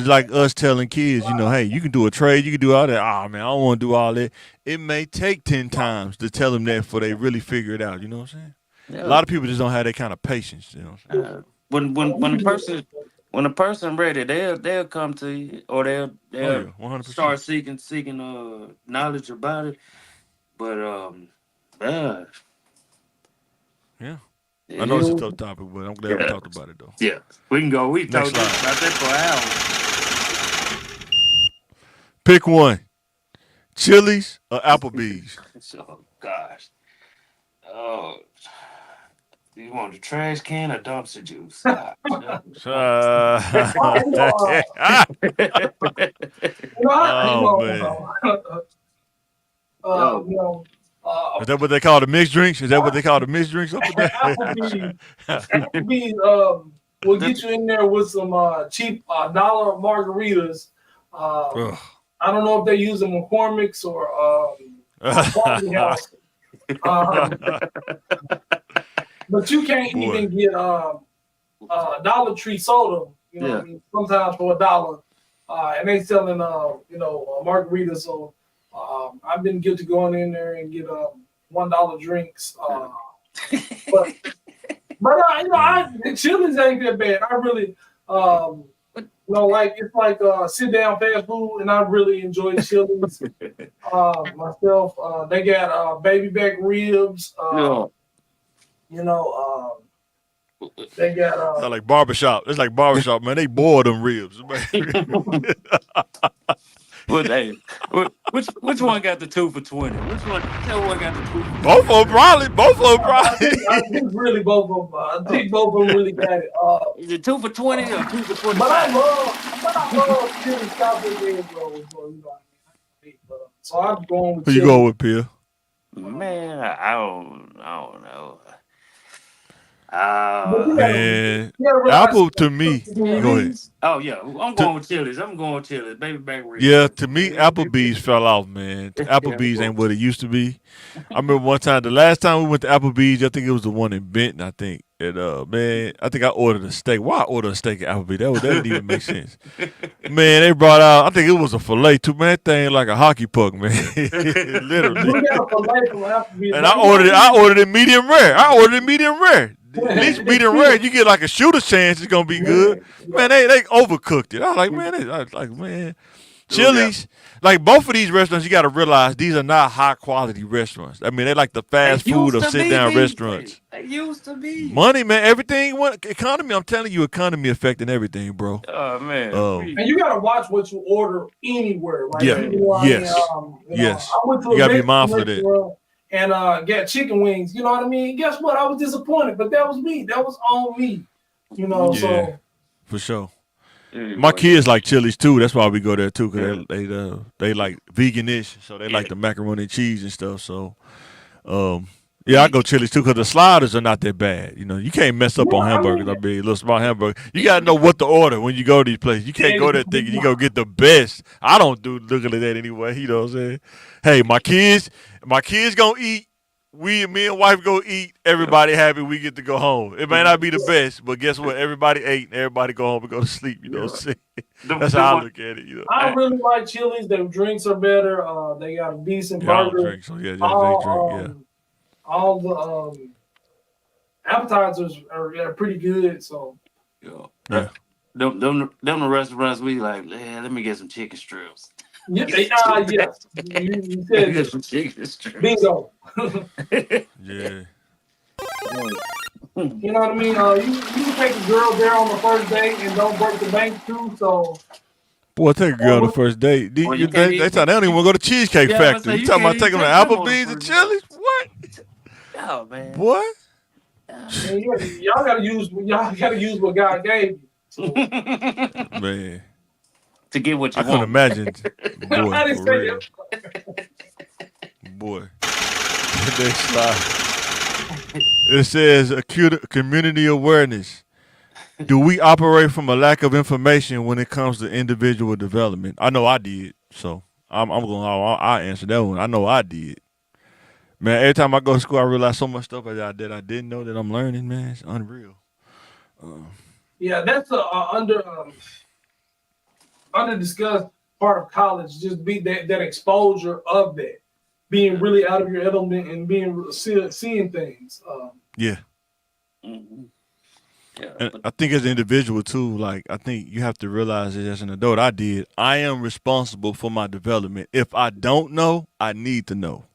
like us telling kids, hey, you can do a trade, you can do all that. Oh man, I don't want to do all that. It may take 10 times to tell them that before they really figure it out. You know what I'm saying? Yeah. A lot of people just don't have that kind of patience. You know what I'm saying? When a person ready, they'll come to you, or they'll start seeking knowledge about it. But yeah. I know it's a tough topic, but I'm glad we talked about it though. Yeah, we can go. We talked about that for hours. Pick one: Chili's or Applebee's. Oh gosh. Oh. You want the trash can or dumpster juice? Is that what they call the mixed drinks? Is that what they call the mixed drinks up there? Applebee's will get you in there with some cheap dollar margaritas. I don't know if they use them McCormick's or Coffee House. But you can't even get Dollar Tree soda. What I mean? Sometimes for $1, and they selling margaritas. So I've been guilty going in there and get $1 drinks. But Chili's ain't that bad. I really it's like sit down fast food, and I really enjoy Chili's myself. They got baby back ribs. They got like barbershop. It's like barbershop, man. They boil them ribs. Which one got the 2 for $20? Which one? That one got the 2 for $20? Both of them probably. I think really both of them. I think both of them really got it. Is it 2 for $20 or 2 for $25? But I love Chili Southwest egg rolls. So I'm going with. Who you going with, Pierre? Man, I don't know. Man, Apple to me. Go ahead. Oh yeah, I'm going with Chili's. Baby back ribs. Yeah, to me, Applebee's fell off, man. Applebee's ain't what it used to be. I remember one time, the last time we went to Applebee's, I think it was the one in Benton. I think, and man, I think I ordered a steak. Why I ordered a steak at Applebee's? That didn't even make sense. Man, they brought out, I think it was a filet too. Man, that thing like a hockey puck, man. Literally. And I ordered it medium rare. At least medium rare, you get like a shooter's chance it's gonna be good. Man, they overcooked it. I was like, man, Chili's, like both of these restaurants, you got to realize these are not high quality restaurants. I mean, they're like the They fast food used of to sit be down these restaurants. days. They used to be. Money, man, everything. Economy, I'm telling you, economy affecting everything, bro. Oh man. And you gotta watch what you order anywhere. Like, Yeah. you know, Yes. I went to You a gotta be Mexican mindful of that. restaurant and got chicken wings. You know what I mean? Guess what? I was disappointed, but that was me. That was on me. You know, Yeah. so For sure. Yeah, My boy. kids like Chili's too. That's why we go there too, because they like veganish, so they like the macaroni and cheese and stuff. So, yeah, I go Chili's too because the sliders are not that bad. You know, you can't mess up on hamburgers. I mean, little small hamburger. You gotta know what to order when you go to these places. You can't go there thinking you gonna get the best. I don't do looking at that anyway. You know what I'm saying? Hey, my kids gonna eat. Me and wife go eat. Everybody happy. We get to go home. It may not be the best, but guess what? Everybody ate. And everybody go home and go to sleep. You know what I'm saying? That's how I look at it. You know. I really like Chili's. Their drinks are better. They got a decent Yeah, I don't burger. drink, so yeah, they drink. All the appetizers are pretty good. So Yeah. Them the restaurants we like, let me get some chicken strips. yeah, yes. You said Get some chicken strips. bingo. Yeah. You know what I mean? You can take a girl there on the first date and don't break the bank too. So Boy, take a girl on the first date. Well, you can't They eat- don't even want to go to Cheesecake Yeah, I was Factory. saying, You you talking about can't taking them to even take them on the Applebee's and first Chili's? What? Oh man. Boy? man, y'all gotta use what God gave you. So, Man. To get what you I couldn't want. imagine. I Boy, didn't for say real. Boy. They slide. It says acute community awareness. Do we operate from a lack of information when it comes to individual development? I know I did, so I answer that one. I know I did. Man, every time I go to school, I realize so much stuff that I didn't know that I'm learning. Man, it's unreal. yeah, that's under discussed part of college. Just be that exposure of that, being really out of your element and being seeing things. Yeah. Mhm. Yeah, And but I think as an individual too, like I think you have to realize that as an adult, I am responsible for my development. If I don't know, I need to know.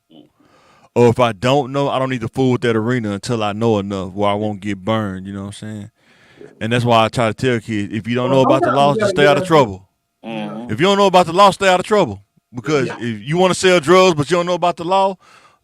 Or if I don't know, I don't need to fool with that arena until I know enough where I won't get burned, you know what I'm saying? And that's why I try to tell kids, if you don't know about the law, just stay out of trouble. Mhm. If you don't know about the law, stay out of trouble. Because if you want to sell drugs but you don't know about the law,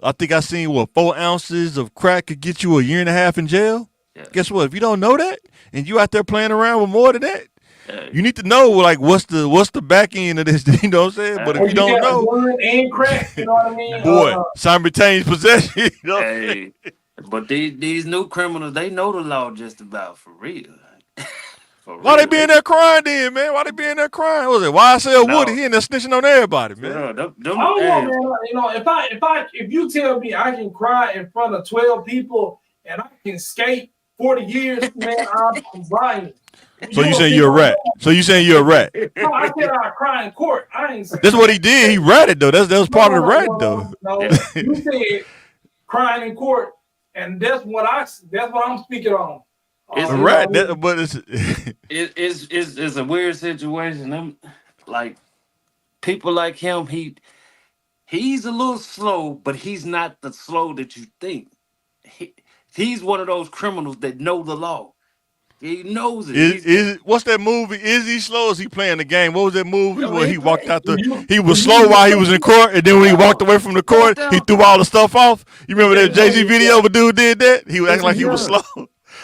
I think I seen 4 ounces of crack could get you 1.5 years in jail. Yeah. Guess what? If you don't know that and you out there playing around with more than that, Yeah. you need to know like what's the back end of this. You know what I'm saying? But if you don't know, gun and crack, you know what I mean? boy, simultaneous possession. You know? Hey, but these new criminals, they know the law just about for real. For Why they real. be in there crying then, man? Why they be in there crying? What was it YSL No. Woody? He in there snitching on everybody, man. Yeah, them, I don't know, man. You know, if you tell me I can cry in front of 12 people and I can skate 40 years, man, I'm lying. So you saying you're a rat? So you saying you're a rat? No, I said I cry in court. I ain't saying That's what he did. He ratted though. That was part of the rat though. No, you said crying in court, and that's what I'm speaking on. It's A You rat, know, but it's It's a weird situation. Them like people like him, he's a little slow, but he's not the slow that you think. He's one of those criminals that know the law. He knows it. is what's that movie? Is he slow? Or is he playing the game? What was that movie No, where he he walked out the? you- He was slow while he was in court, and then when he walked away from the court, he threw all the stuff off. You remember that Jay-Z video where dude did that? He was acting like he was slow.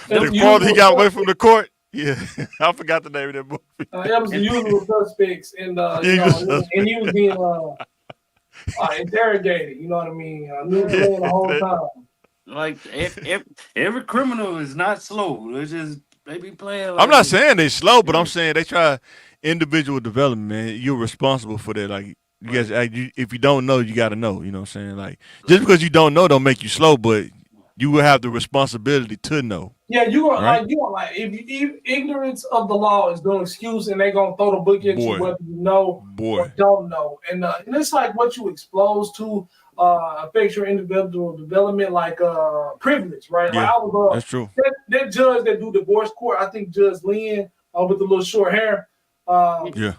The farther he got away from the court, yeah, I forgot the name of that movie. that was the usual suspects, and Usual and he was being interrogated. You know what I mean? Knew the plan the whole time. Like every criminal is not slow. It's just they be playing. Like I'm not saying they slow, but I'm saying they try individual development, man. You're responsible for that. Like you guys, if you don't know, you got to know. You know what I'm saying? Like just because you don't know, don't make you slow, but you will have the responsibility to know. Yeah, you are Right. like if ignorance of the law is no excuse, and they gonna throw the book at Boy. you whether you know Boy, or don't know, and it's like what you expose to affects your individual development, like privilege, right? Yeah, Like I was that's true. that judge that do divorce court, I think Judge Lynn with the little short hair. Yeah.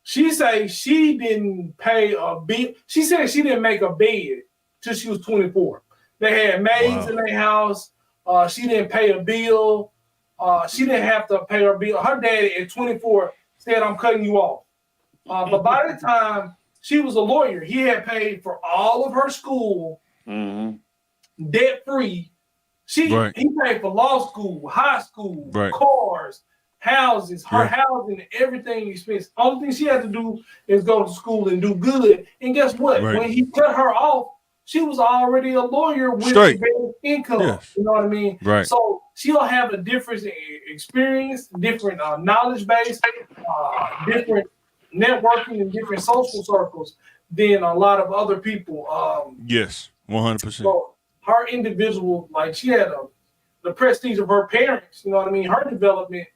She say she didn't pay a bill. She said she didn't make a bed till she was 24. They had maids in their house. She didn't pay a bill. She didn't have to pay her bill. Her daddy at 24 said, "I'm cutting you off." But by the time she was a lawyer, he had paid for all of her school, debt free. He paid for law school, high school, cars, houses, her housing, everything expense. Only thing she had to do is go to school and do good. And guess what? When he cut her off, she was already a lawyer with better income. Yes. You know what I mean? Right. So she'll have a different experience, different knowledge base, different networking in different social circles than a lot of other people. Yes, 100%. So her individual, like she had the prestige of her parents, you know what I mean? Her development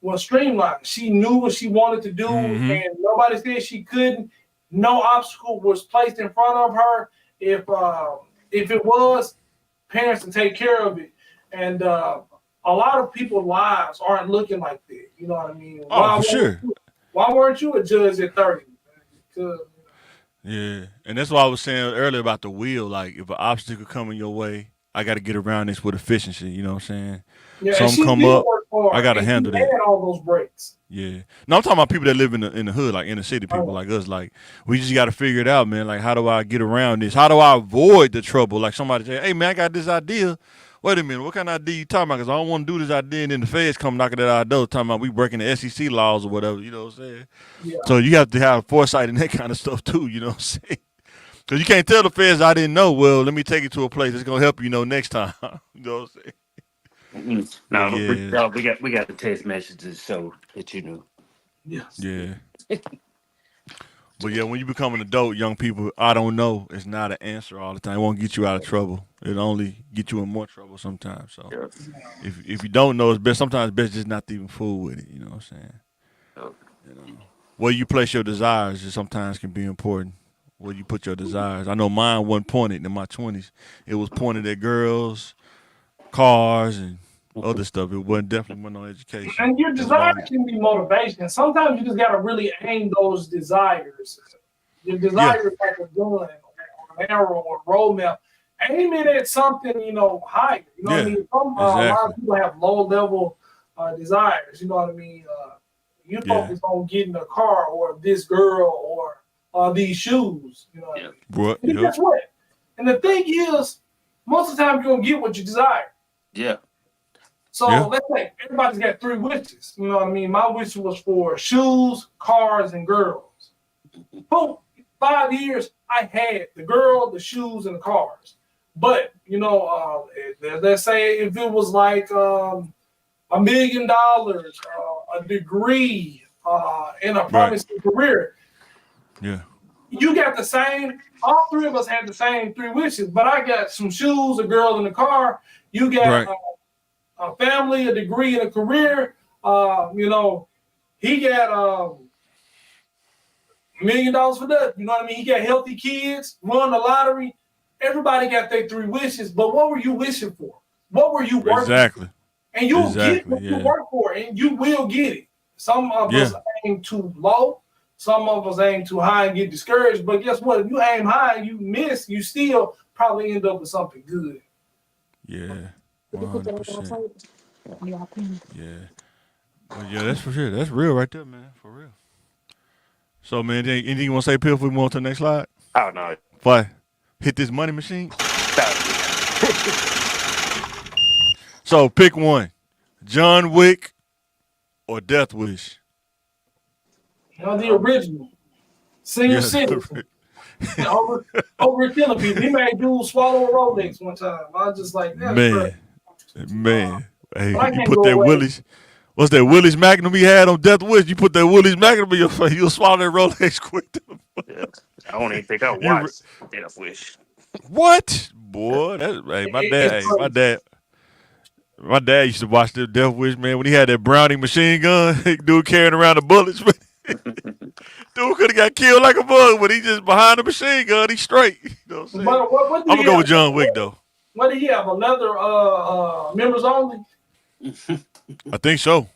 was streamlined. She knew what she wanted to do, and nobody said she couldn't. No obstacle was placed in front of her. If it was, parents to take care of it. And a lot of people's lives aren't looking like that. You know what I mean? For sure. Why weren't you a judge at 30? Yeah, and that's why I was saying earlier about the wheel. Like, if an obstacle coming your way, I got to get around this with efficiency. You know what I'm saying? Yeah, something come up, I got to handle that. All those breaks. Yeah. No, I'm talking about people that live in the hood, like inner city people like us. Like, we just got to figure it out, man. Like, how do I get around this? How do I avoid the trouble? Like, somebody say, "Hey, man, I got this idea." Wait a minute, what kind of idea you talking about? Because I don't want to do this idea, and then the feds come knocking at our door talking about we breaking the SEC laws or whatever, you know what I'm saying? Yeah. So you have to have foresight and that kind of stuff too, you know what I'm saying? Because you can't tell the feds I didn't know. Well, let me take you to a place that's going to help you know next time. You know what I'm saying? No, we got the text messages so that you knew. Yes. Yeah. But yeah, when you become an adult, young people, I don't know, it's not an answer all the time. It won't get you out of trouble. It'll only get you in more trouble sometimes. So if you don't know, it's best. Sometimes it's best just not to even fool with it. You know what I'm saying? You know, where you place your desires just sometimes can be important. Where you put your desires. I know mine wasn't pointed in my 20s. It was pointed at girls, cars, and other stuff. It definitely wasn't on education. And your desire can be motivation. Sometimes you just gotta really aim those desires. Your desire is like a gun or an arrow or a roadmap. Aim it at something, higher. You know what I mean? A lot of people have low level desires. You know what I mean? You focus on getting a car or this girl or these shoes. You know what I mean? And guess what? And the thing is, most of the time you're gonna get what you desire. Yeah. So let's say everybody's got 3 wishes. You know what I mean? My wish was for shoes, cars, and girls. Boom. 5 years, I had the girl, the shoes, and the cars. But, let's say if it was like $1 million, a degree, and a promising career. Yeah. You got the same, all 3 of us had the same 3 wishes, but I got some shoes, a girl, and a car. You got a family, a degree, and a career. He got $1 million for that. You know what I mean? He got healthy kids, won the lottery. Everybody got their 3 wishes, but what were you wishing for? What were you working for? And you'll get what you work for, and you will get it. Some of us aim too low. Some of us aim too high and get discouraged. But guess what? If you aim high and you miss, you still probably end up with something good. Yeah. 100%. Yeah. But yeah, that's for sure. That's real right there, man. For real. So, man, anything you want to say, Pill, if we move on to the next slide? Oh, no. Why? Hit this money machine? So, pick one. John Wick or Death Wish? The original. Senior citizen. over killing people. He made dudes swallow a Rolex one time. I was just like, man. Hey, you put that Willis. What's that Willis Magnum he had on Death Wish? You put that Willis Magnum in your face, you'll swallow that Rolex quick. I don't even think I watched Death Wish. What? Boy, my dad used to watch the Death Wish, man, when he had that Browning machine gun, dude carrying around the bullets. Dude could have got killed like a bug, but he just behind the machine gun, he's straight. You know what I'm saying? I'm going to go with John Wick, though. What did he have? A leather members only? I think so.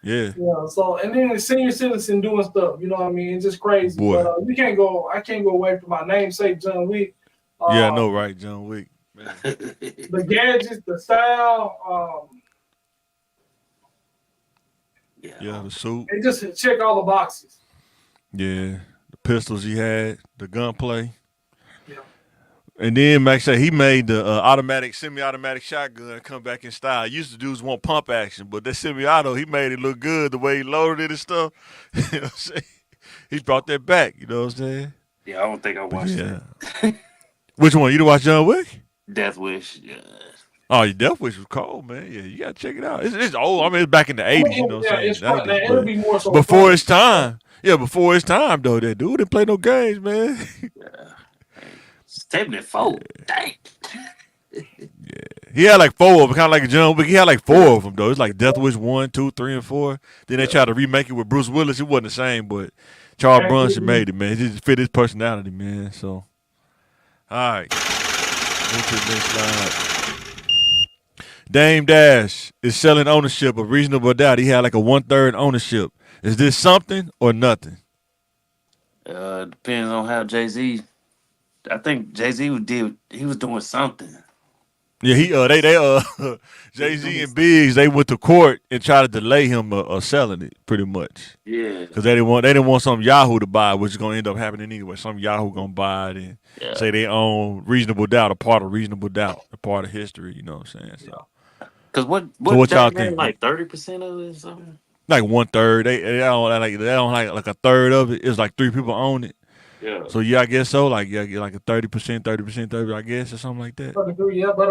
Yeah. Yeah, so and then the senior citizen doing stuff, you know what I mean? It's just crazy. Boy. But I can't go away from my namesake, John Wick. Yeah, I Uh, know, right, John Wick. Man. the gadgets, the style, Yeah, the suit. and just check all the boxes. Yeah. The pistols he had, the gunplay. Yeah. And then Max said he made the automatic, semi-automatic shotgun come back in style. Used to dudes want pump action, but that semi-auto, he made it look good the way he loaded it and stuff. You know what I'm saying? He brought that back. You know what I'm saying? Yeah, I don't think I watched that. Which one? You didn't watch John Wick? Death Wish. Yeah. Oh, your Death Wish was cold, man. Yeah, you gotta check it out. It's old. I mean, it's back in the '80s. You know what I'm saying? It's fun. Now, 90s, it'll but be more so before fun. its time. Yeah, before its time though. That dude didn't play no games, man. It's 74. Dang. He had like 4 of them, kind of like a John Wick. He had like 4 of them though. It's like Death Wish 1, 2, 3, and 4. Then they tried to remake it with Bruce Willis. It wasn't the same, but Charles Bronson made it, man. It just fit his personality, man. So, all right, move to the next slide. Dame Dash is selling ownership of Reasonable Doubt. He had like a 1/3 ownership. Is this something or nothing? Depends on how Jay-Z. I think Jay-Z he was doing something. Yeah, Jay-Z and Biggs, they went to court and tried to delay him selling it, pretty much. Yeah. Because they didn't want some Yahoo to buy it, which is gonna end up happening anyway. Some Yahoo gonna buy it and say they own Reasonable Doubt, a part of Reasonable Doubt, a part of history. You know what I'm saying? So, Because what y'all Dame had, think? like 30% of it or something? Like 1/3, they don't like a third of it. It's like 3 people own it. Yeah. So yeah, I guess so. Like like a 30%, 30%, I guess, or something like that. 33, yeah, but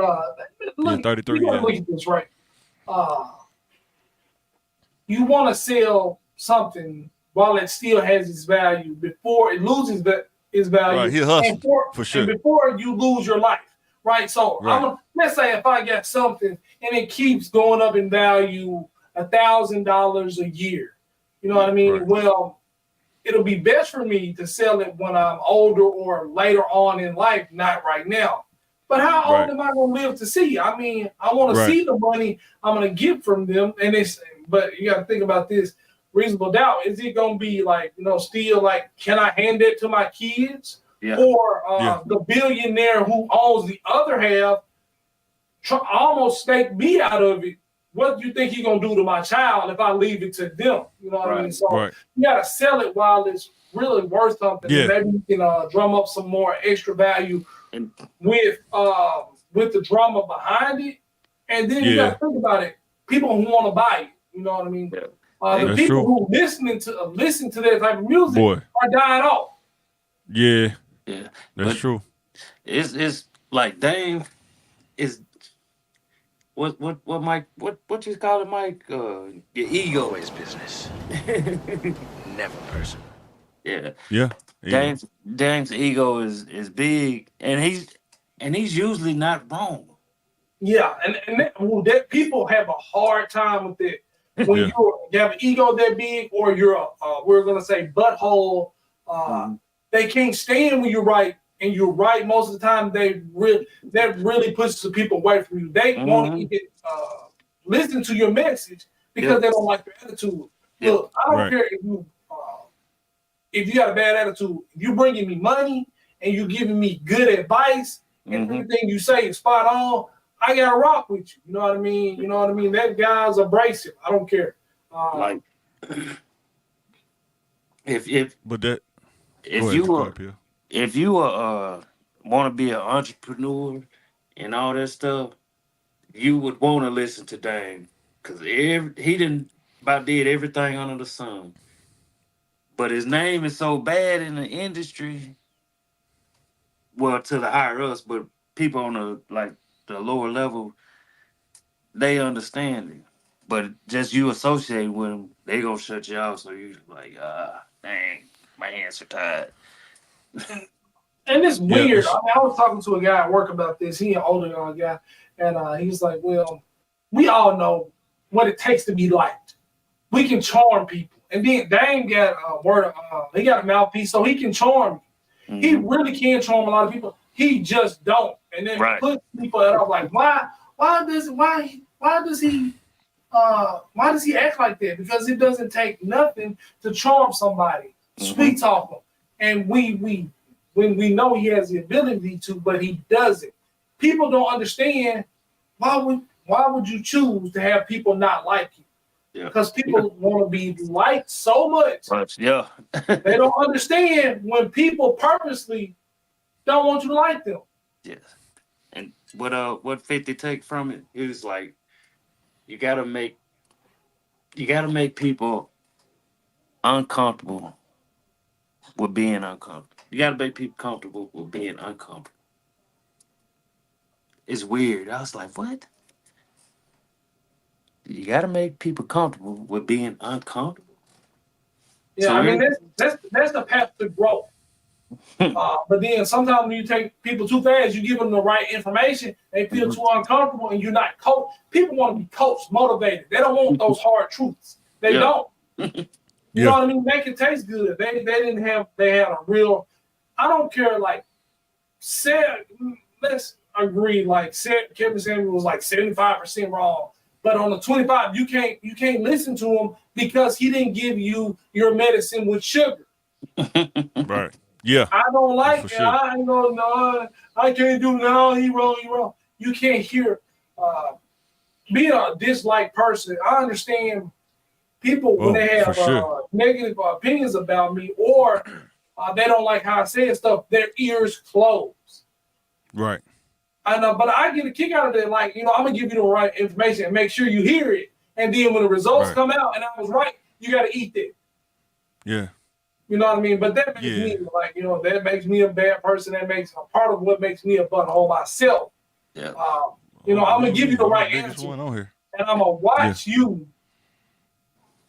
look, 33, you gotta yeah. look at this, right? You want to sell something while it still has its value before it loses its value. Right, he hustled, for sure. And before you lose your life, right? So Right. let's say if I got something and it keeps going up in value $1,000 a year, you know what I mean? Right. Well, it'll be best for me to sell it when I'm older or later on in life, not right now. But how old Right. am I going to live to see? I mean, I want to see the money I'm going to get from them. But you got to think about this. Reasonable Doubt, is it going to be like, still like, can I hand it to my kids? Yeah. Or the billionaire who owns the other half almost snaked me out of it. What do you think he's going to do to my child if I leave it to them? You know what I mean? So you got to sell it while it's really worth something. Yeah. And maybe you can drum up some more extra value with the drama behind it. And then you got to think about it. People who want to buy it, you know what I mean? Yeah. The That's people true. who listen to that type of music are dying off. Yeah, Yeah. that's true. It's like Dame is what Mike what you call it, Mike? Your ego is business. Never personal. Yeah. Yeah. Dame's ego is big, and he's usually not wrong. Yeah, and that people have a hard time with it when you have an ego that big, or you're we're gonna say butthole. They can't stand when you're right, and you're right most of the time. That really pushes the people away from you. They won't even listen to your message because they don't like your attitude. Look, I don't care if you got a bad attitude. If you bringing me money and you giving me good advice, and everything you say is spot on, I gotta rock with you. You know what I mean? You know what I mean? That guy's abrasive. I don't care. Like if you want to be an entrepreneur and all that stuff, you would want to listen to Dame, because he did everything under the sun. But his name is so bad in the industry. Well, to the higher ups, but people on the lower level, they understand it. But just you associate with them, they gonna shut you off. So you like, dang, my hands are tied. And it's weird. I was talking to a guy at work about this. He an older guy, and he's like, "Well, we all know what it takes to be liked. We can charm people." And then Dame got he got a mouthpiece, so he can charm you. He really can charm a lot of people. He just don't. And then put people that are like, why does he why does he act like that? Because it doesn't take nothing to charm somebody, sweet talk him, and when we know he has the ability to, but he doesn't. People don't understand why would you choose to have people not like you? Yeah. Because people want to be liked so much. Yeah. They don't understand when people purposely don't want you to like them. Yes. And what 50 take from it is like you gotta make people uncomfortable with being uncomfortable. You gotta make people comfortable with being uncomfortable. It's weird. I was like, what? You gotta make people comfortable with being uncomfortable. Yeah, So I mean that's the path to growth. But then sometimes when you take people too fast, you give them the right information, they feel too uncomfortable, and you're not coached. People want to be coached, motivated. They don't want those hard truths. They don't. You know what I mean? Make it taste good. They didn't have. They had a real. I don't care. Like said, let's agree. Like said, Kevin Samuel was like 75% wrong. But on the 25, you can't listen to him because he didn't give you your medicine with sugar. Right. Yeah. I don't like it. Sure. I ain't gonna no, I can't do no, he wrong. You can't hear being a disliked person. I understand people when they have negative opinions about me or they don't like how I say stuff, their ears close. Right. I know, but I get a kick out of that. Like, I'm gonna give you the right information and make sure you hear it. And then when the results come out and I was right, you gotta eat that. Yeah. You know what I mean? But that makes me like, that makes me a bad person. That makes a part of what makes me a butthole myself. Yeah. I'm gonna give you the right answer. One on here. And I'm gonna watch you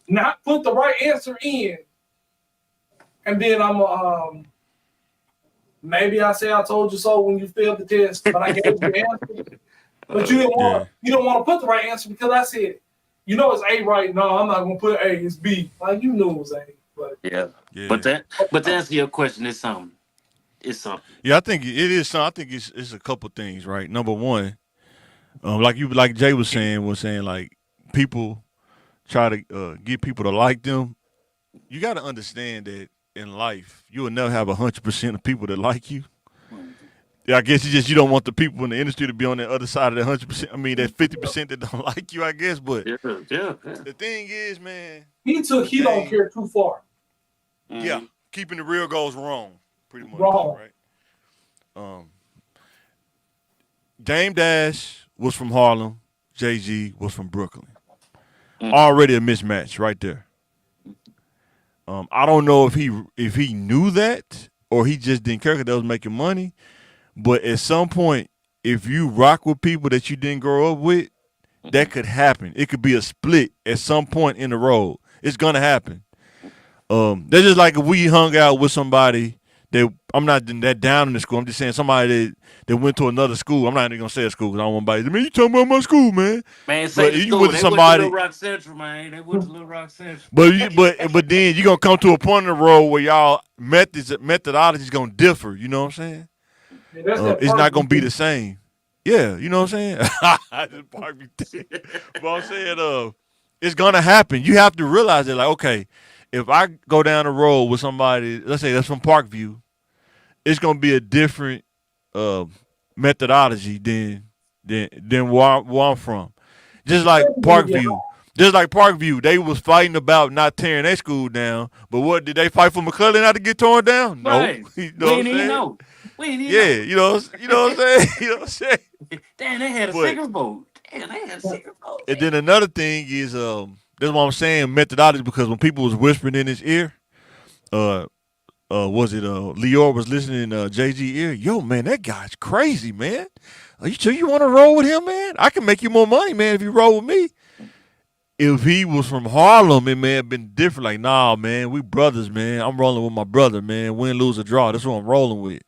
not put the right answer in. And then I'm maybe I say I told you so when you failed the test, but I gave you the answer. But you don't want to put the right answer because I said it. It's A right? No, I'm not gonna put A, it's B. Like you knew it was A. But yeah. But to answer your question, it's something. Yeah, I think it is something. I think it's a couple things, right? Number one, like Jay was saying like people try to get people to like them. You got to understand that in life, you will never have 100% of people that like you. Yeah, I guess you don't want the people in the industry to be on the other side of that 100%. I mean, that 50% that don't like you, I guess. But the thing is, man, he don't care too far. Yeah, keeping the real goes wrong, pretty much. Wrong, right? Dame Dash was from Harlem. Jay-Z was from Brooklyn. Already a mismatch right there. I don't know if he knew that or he just didn't care because they was making money. But at some point, if you rock with people that you didn't grow up with, that could happen. It could be a split at some point in the road. It's gonna happen. That's just like if we hung out with somebody that I'm not that down in the school. I'm just saying somebody that went to another school. I'm not even gonna say a school because I don't want anybody. Man, you talking about my school, man? Man, say but the school. Went to somebody. They went to Little Rock Central, man. They went to Little Rock Central. But then you're gonna come to a point in the road where y'all methodology's gonna differ. You know what I'm saying? It's not gonna be the same. Yeah, you know what I'm saying? But I'm saying, it's gonna happen. You have to realize that, like, okay, if I go down the road with somebody, let's say that's from Parkview, it's gonna be a different methodology than where I'm from. Just like Parkview, they was fighting about not tearing their school down, but what did they fight for McClellan not to get torn down? No, right. You know what I'm saying? We ain't even know. You know what I'm saying? You know what I'm saying? Damn, they had a secret vote. And then another thing is, that's what I'm saying, methodology, because when people was whispering in his ear, was it Lior was listening in Jay-Z ear? Yo, man, that guy's crazy, man. Are you sure you want to roll with him, man? I can make you more money, man, if you roll with me. If he was from Harlem, it may have been different. Like, nah, man, we brothers, man. I'm rolling with my brother, man. Win, lose, or draw. That's what I'm rolling with.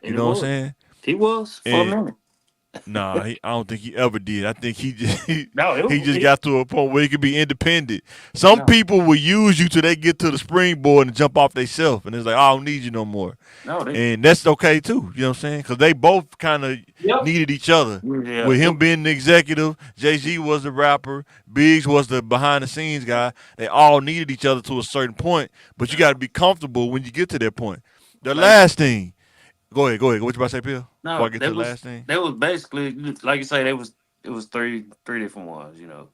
You know what I'm saying? He was for a minute. Nah, I don't think he ever did. I think he just No, he just it got to a point where he could be independent. Some no, people will use you till they get to the springboard and jump off themselves, and it's like, I don't need you no more. no, they And that's okay too. You know what I'm saying? Because they both kind of Yep. needed each other. yeah, With him being the executive, Jay Z was the rapper, Biggs was the behind the scenes guy. They all needed each other to a certain point, but you got to be comfortable when you get to that point. The like last thing, go ahead. What you about to say, Bill? Before I no, get to the last thing, they was basically like you say, it was three different ones, you know.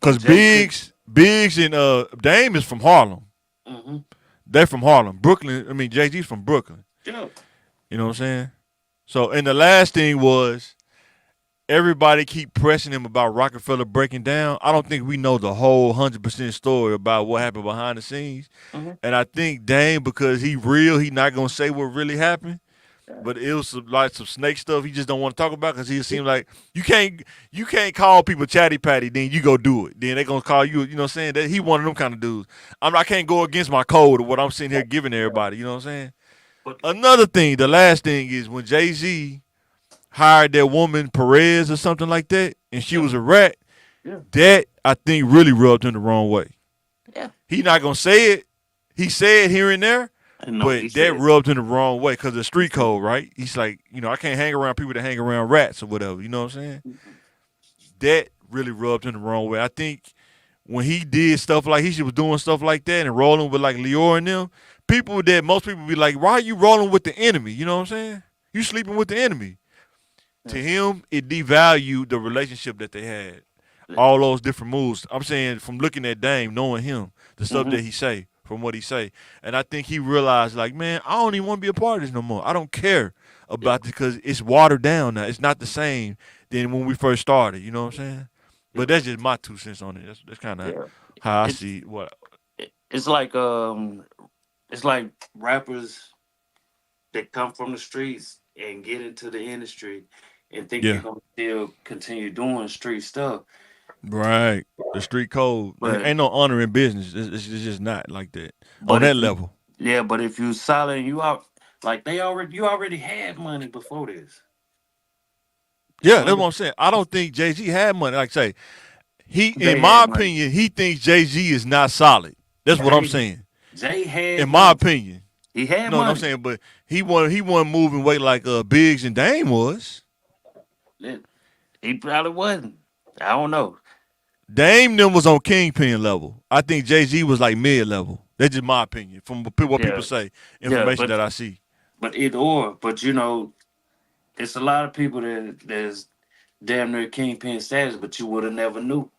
But because Jay could, Biggs and Dame is from Harlem. mm-hmm, They're from Harlem, Brooklyn. I mean, Jay Z's from Brooklyn. yeah, You know what I'm saying? So, and the last thing was everybody keep pressing him about Rockefeller breaking down. I don't think we know the whole 100% story about what happened behind the scenes. mm-hmm, And I think Dame, because he real, he not gonna say what really happened. yeah, But it was some snake stuff he just don't want to talk about because he seemed like you can't call people chatty patty, then you go do it. Then they gonna call you, you know what I'm saying? That he one of them kind of dudes. I can't go against my code of what I'm sitting here giving everybody, you know what I'm saying? but Another thing, the last thing is when Jay-Z hired that woman Perez or something like that, and she yeah, was a rat, yeah, that I think really rubbed him the wrong way. yeah. He not gonna say it. He said here and there, I know he but that says rubbed him the wrong way because of the he street said, code, right? He's like, I can't hang around people that hang around rats or whatever. You know what I'm saying? That really rubbed him the wrong way. I think when he did stuff like he was doing stuff like that and rolling with like Lior and them, most people be like, why are you rolling with the enemy? You know what I'm saying? You sleeping with the enemy. To yeah, him, it devalued the relationship that they had. All those different moves. I'm saying from looking at Dame, knowing him, the stuff mm-hmm, that he say, from what he say, and I think he realized like, man, I don't even want to be a part of this no more. I don't care yeah, about this because it's watered down now. It's not the same than when we first started. You know what I'm saying? yeah, But that's just my 2 cents on it. That's kind of yeah. how I It's see what. it's it's like rappers that come from the streets and get into the industry and think they're Yeah, gonna still continue doing street stuff. right. The street code But ain't no honor in business. It's just not like that on but that if you level. yeah, but if you solid and you out like you already had money before this. Yeah, that's Money what I'm saying. I don't think Jay Z had money. Like I say, in Jay my had money. opinion, he thinks Jay Z is not solid. That's what I'm Jay saying. Jay had In my money. opinion, He had no, I'm money. saying, but he wasn't moving weight like Biggs and Dame was. It- He probably wasn't. I don't know. Dame them was on kingpin level. I think Jay Z was like mid level. That's just my opinion from what people Yeah, say, yeah, information that I see. but either or. But you know, it's a lot of people that's damn near kingpin status, but you would have never knew.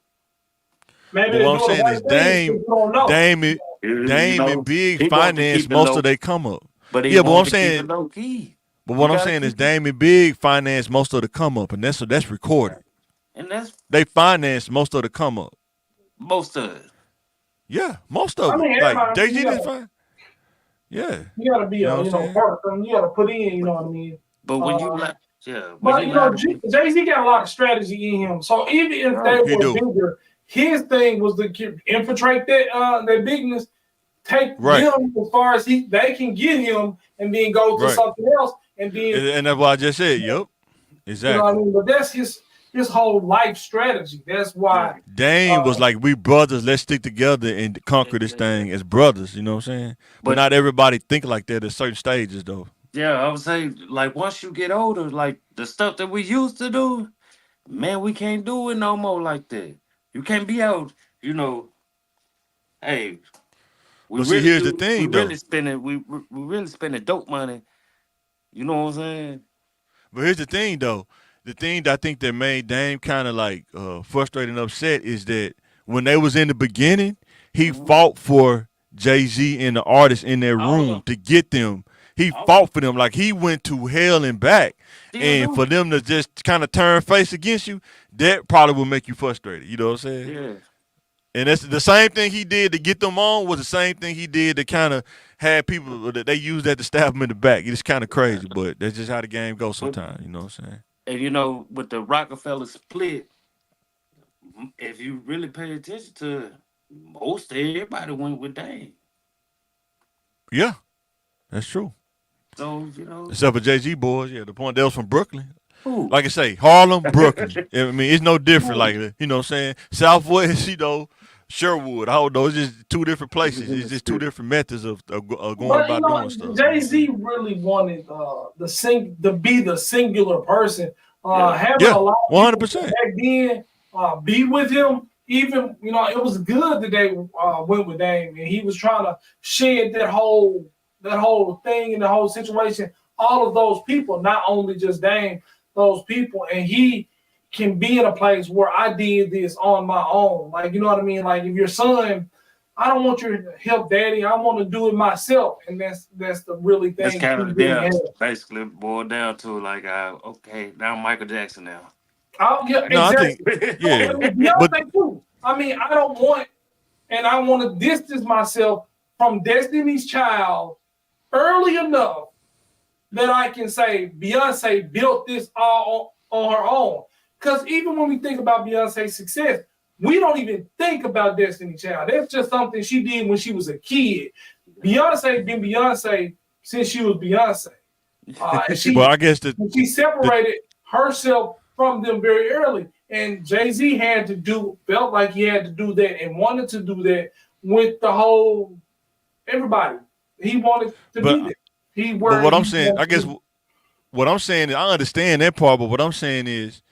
Maybe But they're what I'm doing the saying right is things, but you don't know. Dame, and- You Dame and know, Big he wanted to finance keep it most of low, their come up. but he Yeah, but what I'm wanted to keep it saying, low key. but You what I'm gotta saying is keep it, Dame and Big finance most of the come up, and that's recorded. and that's They financed most of the come up. most of it. Yeah, most I of it. mean, Like everybody, Jay Z didn't find. Yeah, you gotta be you know a, what I'm saying. person. You gotta put in, you know what I mean? But when you Uh, like, yeah, when but you lie to me, Jay Z got a lot of strategy in him. So even if they oh, He were do. bigger, his thing was to infiltrate that bigness, take Right, them as far as they can get him, and then go to right. something else, and then And that's what I just said. Yep, you know what I exactly. mean. But that's his whole life strategy. That's yeah, why. Dame was Uh, like, we brothers, let's stick together and conquer this yeah. thing as brothers. You know what I'm saying? But But not everybody think like that at certain stages, though. yeah, I would say like once you get older, like the stuff that we used to do, man, we can't do it no more like that. You can't be out, you know. Hey, But see, here's the we thing, really though. spending, we really spending dope money. You know what I'm saying? But here's the thing, though. The thing that I think that made Dame kind of like frustrated and upset is that when they was in the beginning, he Hmm. fought for Jay Z and the artists in that All of room them, to get them. He all of them fought for them like he went to hell and back. still And do. for them to just kind of turn face against you, that probably will make you frustrated. You know what I'm saying? Yeah, And that's the same thing he did to get them on was the same thing he did to kind of have people that they used that to stab them in the back. It's kind of crazy, but that's just how the game goes but sometimes. You know what I'm saying? and you know with the Rockefeller split, if you really pay attention to it, most everybody went with Dame. Yeah, that's true. those, you know. Except for Jay-Z boys, yeah, the point they was from Brooklyn. Ooh. Like I say, Harlem, Brooklyn. I mean, it's no different. Like you know, what I'm saying Southwest, you know, Sherwood. I don't know. It's just two different places. It's just two different methods of going But you about know, doing stuff. Jay Z really wanted to be the singular person. Having Yeah, a lot of 100%. people back then be with him. Even it was good that they went with Dame, and he was trying to shed that whole thing and the whole situation. All of those people, not only just Dame, those people, and he can be in a place where I did this on my own. Like, you know what I mean? Like, if your son, I don't want your help, daddy. I want to do it myself, and that's the really thing. That's kind of basically boiled down to like, okay, now I'm Michael Jackson now. Yeah, No, exactly. I think yeah, Beyonce too. I mean, I don't want, and I want to distance myself from Destiny's Child early enough that I can say Beyonce built this all on her own. Because even when we think about Beyonce's success, we don't even think about Destiny Child. That's just something she did when she was a kid. Beyonce been Beyonce since she was Beyonce. And well, I guess she separated herself from them very early. And Jay-Z felt like he had to do that and wanted to do that with the whole everybody. He wanted to be there. But what I'm saying, I guess what I'm saying is I understand that part, but what I'm saying is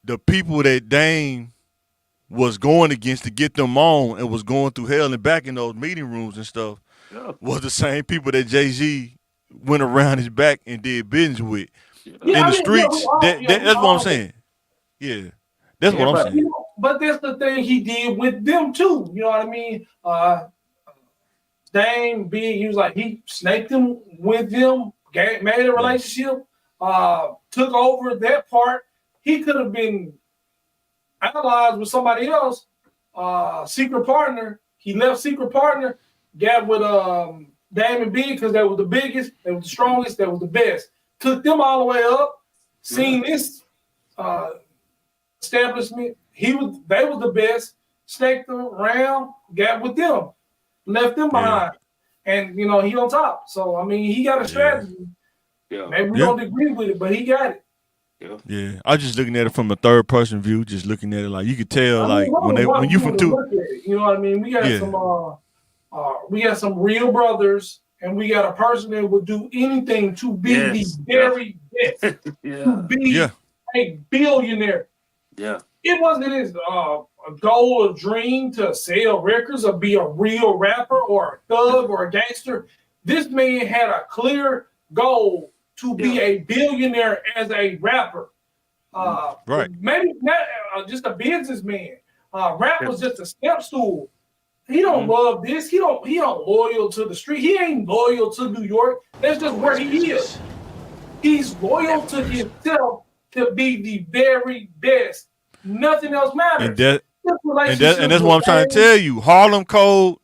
the people that Dame was going against to get them on and was going through hell and back in those meeting rooms and stuff was the same people that Jay-Z went around his back and did business with in the streets. That's what I'm saying. Yeah, that's what I'm saying. But that's the thing he did with them too. You know what I mean? Dame being, he was like, he snaked them with them, made a relationship, took over that part. He could have been allies with somebody else, secret partner. He left secret partner, got with Dame and B because they were the biggest, they were the strongest, they were the best. Took them all the way up, seen this establishment. They was the best, snaked them around, got with them, left them behind. And he on top. So I mean, he got a strategy. Yeah. Maybe we don't agree with it, but he got it. Yeah, I was just looking at it from a third person view, just looking at it like you could tell, when you from two, you know what I mean. We got some real brothers, and we got a person that would do anything to be the very best, to be a billionaire. Yeah, it wasn't his a goal or dream to sell records or be a real rapper or a thug or a gangster. This man had a clear goal to be a billionaire as a rapper. Right. Maybe not just a businessman. Rap was just a step stool. He don't love this. He don't loyal to the street. He ain't loyal to New York. That's just where he is. He's loyal to himself to be the very best. Nothing else matters. And that's what I'm trying to tell you. Harlem Code.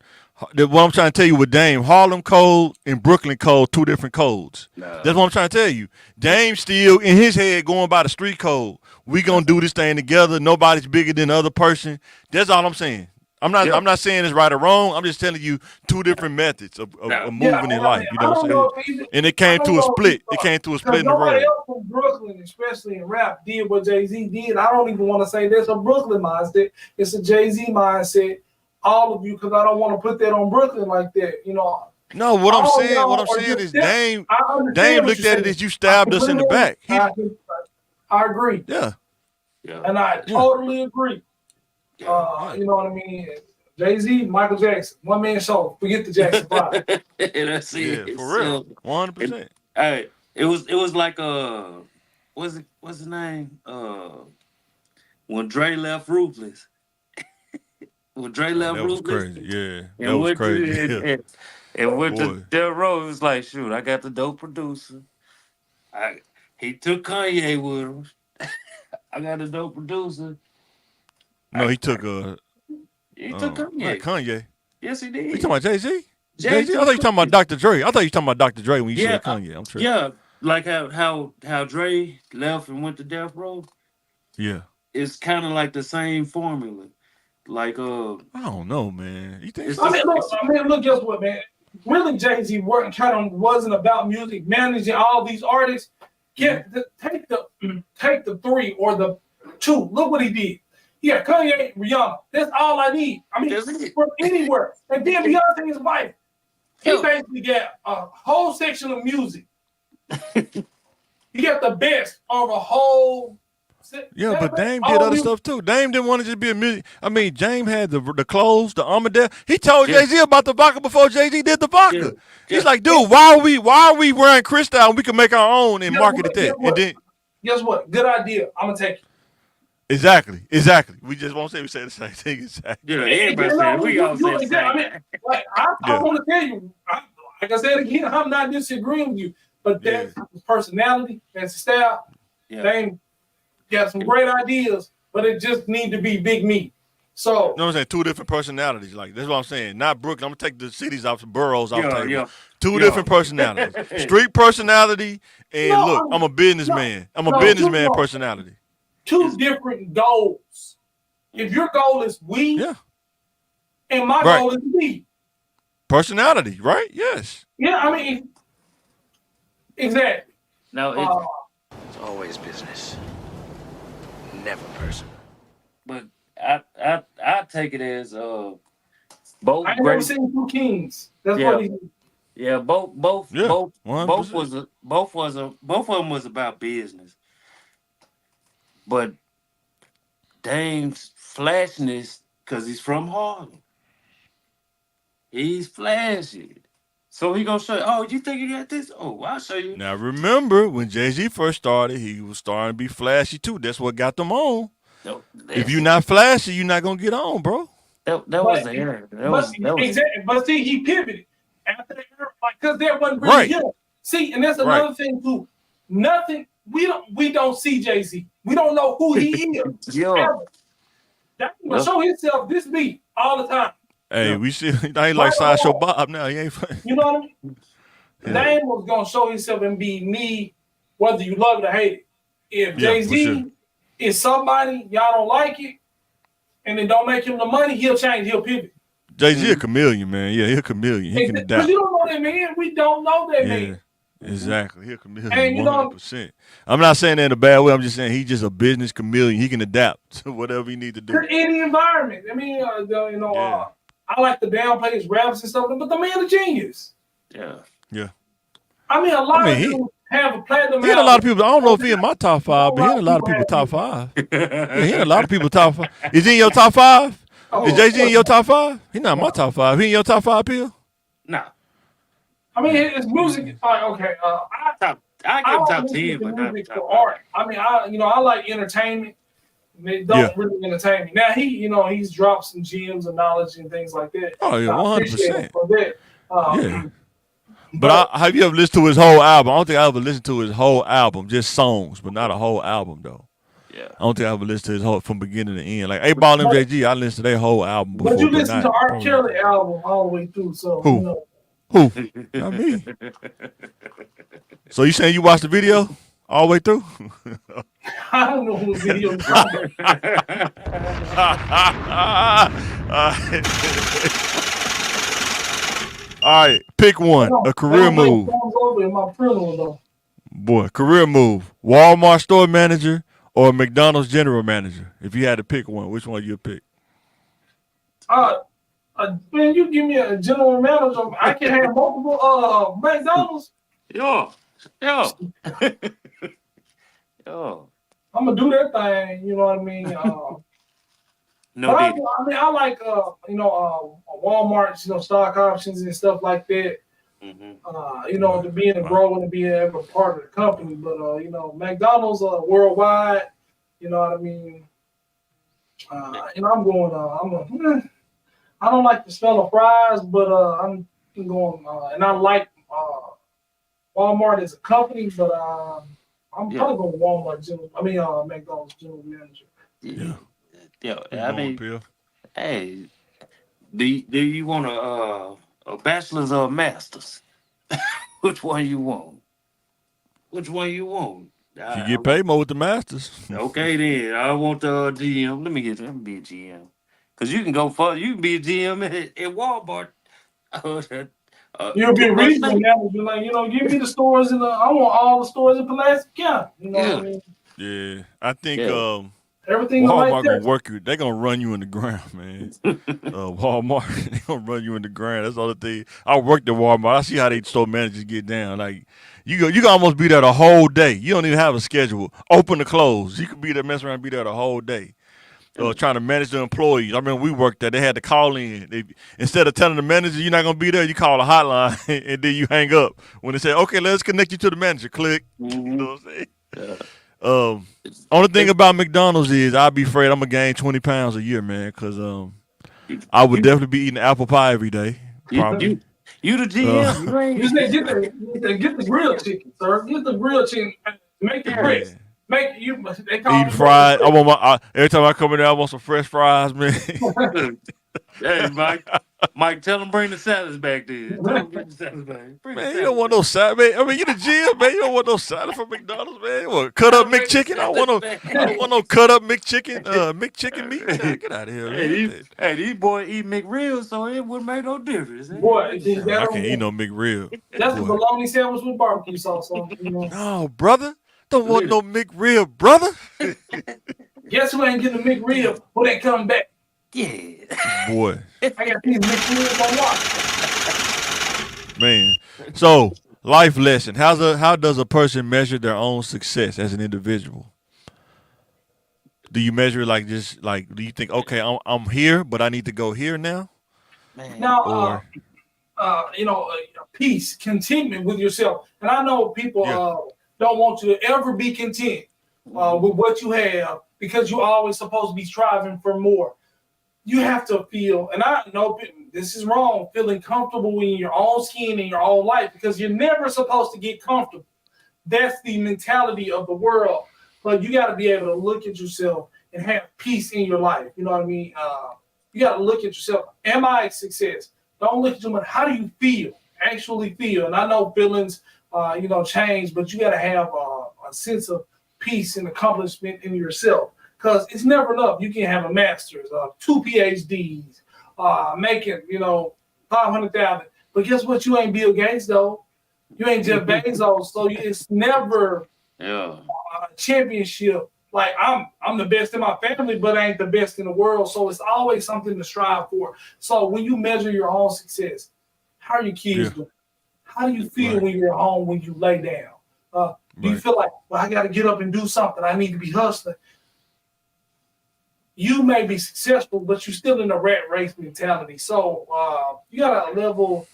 What I'm trying to tell you with Dame, Harlem Code and Brooklyn Code, two different codes. No. That's what I'm trying to tell you. Dame still in his head going by the street code. We gonna do this thing together. Nobody's bigger than the other person. That's all I'm saying. I'm not saying it's right or wrong. I'm just telling you two different methods of moving in life. You know what I'm saying? And it came to a split. It came to a split in the road. Nobody else from Brooklyn, especially in rap, did what Jay-Z did. I don't even want to say that's a Brooklyn mindset. It's a Jay-Z mindset. All of you, because I don't want to put that on Brooklyn like that. No, what I'm saying is Dame looked at it as you stabbed us in the back. I agree. Yeah. And I totally agree. You know what I mean? Jay-Z, Michael Jackson, one man show. Forget the Jackson 5. That's it. Yeah, for real. 100%. Hey, it was like what's his name? When Dre left Ruthless. When Dre left Ruthless. That was crazy. Yeah. That was crazy. And went to Del Road, it was like, shoot, I got the dope producer. He took Kanye with him. I got a dope producer. No, he took Kanye. Not Kanye. Yes, he did. You talking about Jay-Z? Jay-Z? I thought you talking about Dr. Dre. I thought you talking about Dr. Dre when you said Kanye. I'm tripping. Yeah, like how Dre left and went to Death Row. Yeah. It's kind of like the same formula. Like I don't know, man. You think I mean, look, guess what, man? really Jay-Z work kind of wasn't about music, managing all these artists. Take the 3 or the 2. Look what he did. Yeah, Kanye, Rihanna. That's all I need. I mean, from anywhere. And then Beyonce, his wife. He basically got a whole section of music. He got the best of a whole. Yeah, but Dame did other stuff too. Dame didn't want to just be a music. I mean, James had the clothes, the Armadale. He told Jay-Z about the vodka before Jay-Z did the vodka. He's like, dude, why are we wearing Cristal and we can make our own and market it there? And then guess what? Good idea. I'm gonna take it. Exactly. We just won't say we say the same thing. Exactly. Yeah, everybody said we all said the same. I mean, like I want to tell you, like I said again, I'm not disagreeing with you, but that's his personality, that's his style. Yeah. They got some great ideas, but it just need to be big me. So you know what I'm saying? 2 different personalities. Like that's what I'm saying. Not Brooklyn. I'm gonna take the cities off, the boroughs off the table. Yeah. 2 different personalities. Street personality and look, I'm a businessman. I'm a businessman personality. 2 different goals. If your goal is we, and my goal is me. Personality, right? Yes. Yeah, I mean, exactly. No, it's always business, never personal. But I take it as both. I ain't never seen 2 kings. That's what he. Yeah, both of them was about business. But Dame's flashiness, because he's from Harlem. He's flashy. So he gonna show you, oh, you think you got this? Oh, I'll show you. Now remember, when Jay-Z first started, he was starting to be flashy too. That's what got them on. No, if you're not flashy, you're not gonna get on, bro. That was the era. Exactly. But see, he pivoted after the era, like because there wasn't really him. See, and that's another thing too. Nothing. We don't see Jay-Z. We don't know who he is. That will show himself this beat all the time. Hey, we see. I ain't like Sideshow Bob now. He ain't. You know what I mean? Dame was gonna show himself and be me, whether you love it or hate it. If Jay-Z is somebody y'all don't like it, and it don't make him the money, he'll change. He'll pivot. Jay-Z a chameleon, man. Yeah, he's a chameleon. He can adapt. Because you don't know that man. We don't know that man. Exactly. He's a chameleon 100%. I'm not saying that in a bad way. I'm just saying he's just a business chameleon. He can adapt to whatever he needs to do. For any environment. I mean, I like to downplay his raps and stuff, but the man a genius. Yeah. I mean, a lot of people have a platinum. He had a lot of people. I don't know if he in my top 5, but he had a lot of people top 5. Yeah, he had a lot of people top 5. Is he in your top 5? Is Jay-Z in your top 5? He not in my top 5. He in your top 5, Bill? No. I mean, his music. Okay. I give him top 10, but not top art. I mean, I like entertainment. They don't really entertain me. Now he's dropped some gems of knowledge and things like that. Oh yeah, 100%. For that. But have you ever listened to his whole album? I don't think I ever listened to his whole album, just songs, but not a whole album though. Yeah. I don't think I ever listened to his whole from beginning to end. Like A-Ball and MJG, I listened to their whole album before. But you listened to R. Kelly album all the way through, so who? Not me. So you saying you watched the video all the way through? I don't know who the video is. All right, pick one. A career move. Boy, career move. Walmart store manager or McDonald's general manager. If you had to pick one, which one you'd pick? Man, you give me a general manager, I can have multiple McDonald's. Yo. I'm gonna do that thing, you know what I mean? I like Walmart's, stock options and stuff like that. Mm-hmm. To be in the growing and being a part of the company. But McDonald's worldwide, you know what I mean? I'm going I don't like the smell of fries, but I'm going and I like Walmart as a company, but I'm probably going Walmart McDonald's general manager. Yeah. I mean, hey, do you want a bachelor's or a master's? Which one you want? If you get paid more with the masters. Okay, then I want the GM. Let me be a GM. Cause you can be a GM at Walmart. You'll be pretty much regional me. manager, like, give me the stores I want all the stores in Pulaski County. You know what I Yeah, mean? Yeah, I think yeah. Everything in Light Walmart gonna Texas. work you. They gonna run you in the ground, man. Walmart, they gonna run you in the ground. That's the other thing. I worked at Walmart. I see how they store managers get down. Like you can almost be there the whole day. You don't even have a schedule, open to close. You could be there, mess around, and be there the whole day. Trying to manage the employees. I remember we worked there. They had to call in. Instead of telling the manager you're not gonna be there, you call a hotline and then you hang up. When they say, "Okay, let's connect you to the manager," click. You Mm-hmm. know what I'm saying? Yeah. Only thing They- about McDonald's is I'd be afraid I'm gonna gain 20 pounds a year, man. Cause You, I would you, definitely be eating apple pie every day, you, probably. you, you the Uh, GM. You You ain't. said get the grilled chicken, sir. Get the grilled chicken. Make the Yeah. grits. man, Make you. They call eating me Brother fried. I want every time I come in there, I want some fresh fries, man. Hey, Mike, tell him bring the salads back there. Tell him Grits. bring the salads back. Bring the Man, you don't salads want back. no salad, man. I mean, you the gym, man. You don't want no salad from McDonald's, man. You want cut up Bring the McChicken? salads back. I don't want no cut up McChicken, McChicken meat. Nah, get out of here, Hey, man. these boys eat McReal, so it wouldn't make no difference. They Boy, bring the that Man, I salad. can't eat don't, no McRib, that's the boy. bologna sandwich with barbecue sauce on. No, brother. Don't want Listen, no McRib, brother. Guess who ain't getting a McRib when they come back? yeah. Boy, I got these McRibs on lock. man. So, life lesson. How does a person measure their own success as an individual? Do you measure like just like do you think okay, I'm here, but I need to go here now? Man. Now, Or peace, contentment with yourself. And I know people yeah. don't want you to ever be content with what you have because you're always supposed to be striving for more. You have to feel, and I know this is wrong, feeling comfortable in your own skin in your own life because you're never supposed to get comfortable. That's the mentality of the world. But you got to be able to look at yourself and have peace in your life. You know what I mean? You got to look at yourself. Am I a success? Don't look at you much. How do you feel? Actually feel. And I know feelings, change, but you got to have a sense of peace and accomplishment in yourself because it's never enough. You can have a master's, 2 PhDs, making 500,000. But guess what? You ain't Bill Gates though. You ain't Jeff Bezos, so it's never Yeah. a championship. Like I'm the best in my family, but I ain't the best in the world. So it's always something to strive for. So when you measure your own success, how are your kids Yeah. doing? How do you feel Right. when you're home when you lay down? Do you Right. feel like, well, I got to get up and do something? I need to be hustling. You may be successful, but you're still in a rat race mentality. So you got to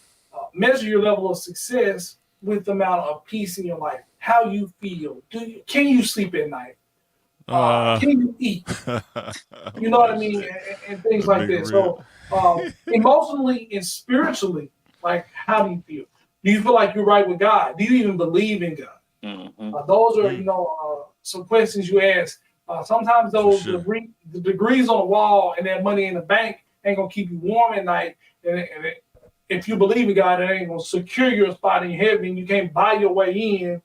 measure your level of success with the amount of peace in your life. How you feel? Can you sleep at night? Can you eat? You know what I mean, and things A like big that. rib. So emotionally and spiritually, like how do you feel? Do you feel like you're right with God? Do you even believe in God? Mm-hmm. Those are some questions you ask. Sometimes For those sure. the degrees on the wall and that money in the bank ain't gonna keep you warm at night. If you believe in God, it ain't gonna secure your spot in heaven. You can't buy your way in.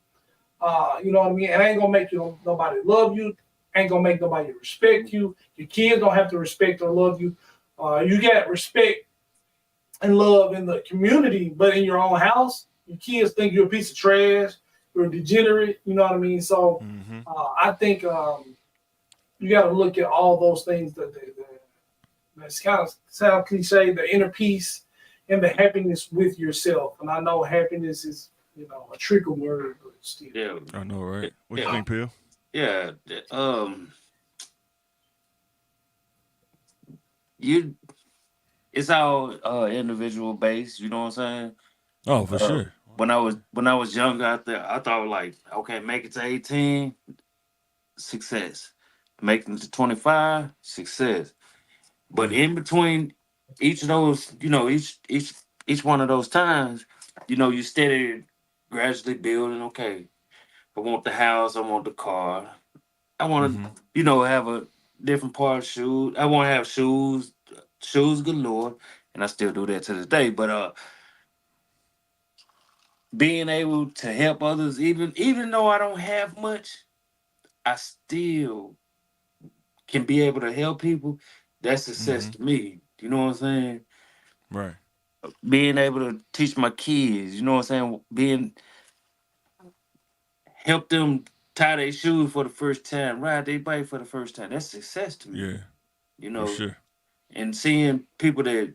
You know what I mean? It ain't gonna make nobody love you. Ain't gonna make nobody respect you. Your kids don't have to respect or love you. You got respect and love in the community, but in your own house, your kids think you're a piece of trash. You're a degenerate. You know what I mean? So Mm-hmm. I think you got to look at all those things that's kind of sound cliche, the inner peace and the happiness with yourself. And I know happiness is, a tricky word, but still. Yeah. I know, right? What you Yeah. think, Pill? Yeah. You. It's all individual based. You know what I'm saying? Oh, for sure. When I was younger out there, I thought like, okay, make it to 18, success. Make it to 25, success. But Yeah. in between each of those, each one of those times, you steady gradually building. Okay, I want the house, I want the car, I want Mm-hmm. to, have a different part of shoes. I want to have shoes galore, and I still do that to this day. But being able to help others, even though I don't have much, I still can be able to help people. That's success Mm-hmm. to me. You know what I'm saying? Right. being able to teach my kids, you know what I'm saying? Help them tie their shoes for the first time, ride their bike for the first time. That's success to me, Yeah, you for know. sure. And seeing people that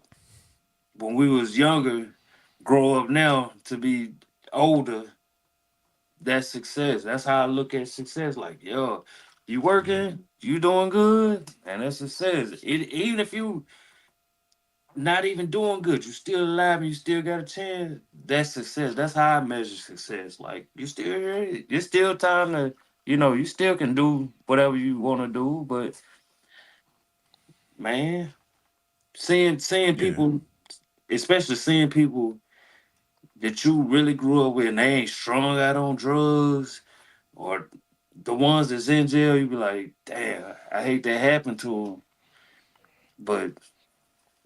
when we was younger grow up now to be older, that's success. That's how I look at success. Like, yo, you Yeah, working, you doing good, and that's success. Even if you not even doing good, you still alive and you still got a chance. That's success. That's how I measure success. Like, you still here, it's still time to, you still can do whatever you want to do. But man, seeing yeah, people, especially seeing people that you really grew up with, and they ain't strung out on drugs, or the ones that's in jail, you be like, damn, I hate that happened to them. But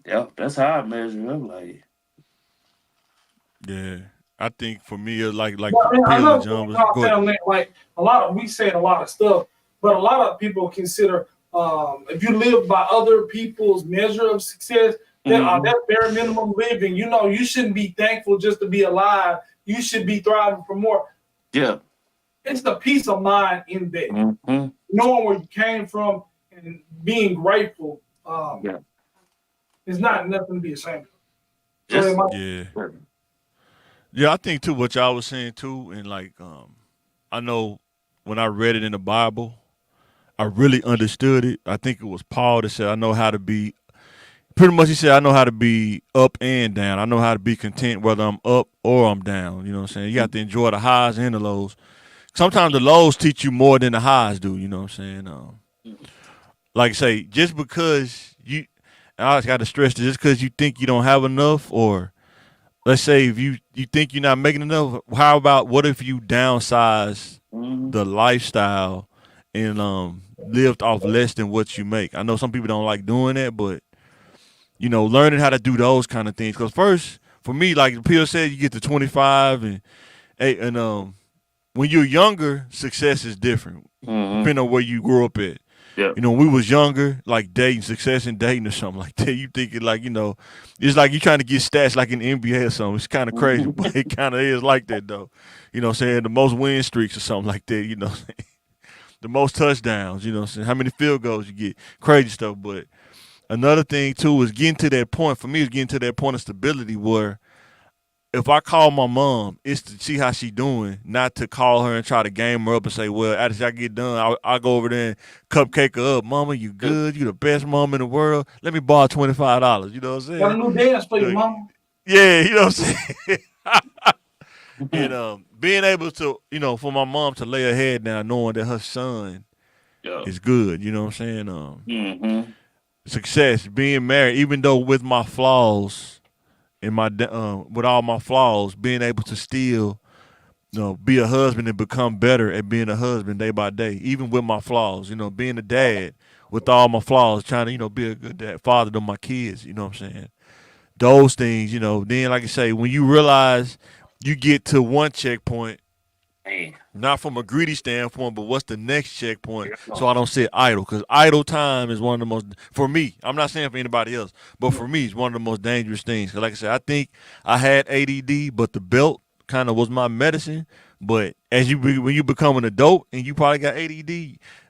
yeah, that's how I measure it. I'm like, yeah. I think for me, it's like But I mean, Pill and another John thing was I'll go say ahead. on that, like we said a lot of stuff, but a lot of people consider if you live by other people's measure of success, mm-hmm, that's bare minimum living. You know, you shouldn't be thankful just to be alive. You should be thriving for more. yeah, It's the peace of mind in that, mm-hmm, knowing where you came from and being grateful. yeah, It's not nothing to be ashamed of. Go ahead, just Mike. Yeah, yeah. I think too what y'all was saying too, and like I know when I read it in the Bible, I really understood it. I think it was Paul that said, "I know how to be." Pretty much, he said, "I know how to be up and down. I know how to be content whether I'm up or I'm down." You know what I'm saying? You got to enjoy the highs and the lows. Sometimes the lows teach you more than the highs do. You know what I'm saying? Like I say, just because you, I always got to stress this, just because you think you don't have enough, or let's say if you think you're not making enough, how about what if you downsize mm-hmm, the lifestyle and lived off less than what you make? I know some people don't like doing that, but learning how to do those kind of things. Because first, for me, like Peter said, you get to 25 and when you're younger, success is different, mm-hmm, depending on where you grew up at. yeah, When we was younger, like dating, success in dating or something like that, you thinking like, it's like you trying to get stats like in the NBA or something. It's kind of crazy, but it kind of is like that though. You know what I'm saying? The most win streaks or something like that, the most touchdowns, you know what I'm saying? How many field goals you get, crazy stuff. But another thing too is getting to that point, for me, is getting to that point of stability where if I call my mom, it's to see how she doing, not to call her and try to game her up and say, well, after I get done, I'll go over there and cupcake her up. Mama, you good? You the best mom in the world. Let me borrow $25. You know what I'm Got a saying? new dance for you, Like, mama. yeah, you know what I'm saying? And being able to, for my mom to lay her head down knowing that her son yeah, is good, you know what I'm saying? mm-hmm, Success, being married, even though with my flaws and with all my flaws, being able to still be a husband and become better at being a husband day by day, even with my flaws. Being a dad with all my flaws, trying to be a good dad, father to my kids. You know what I'm saying? Those things. Then like I say, when you realize you get to one checkpoint, man, not from a greedy standpoint, but what's the next checkpoint? yeah, So I don't sit idle, because idle time is one of the most, for me, I'm not saying for anybody else, but for me, it's one of the most dangerous things. Because like I said, I think I had ADD, but the belt kind of was my medicine. But when you become an adult and you probably got ADD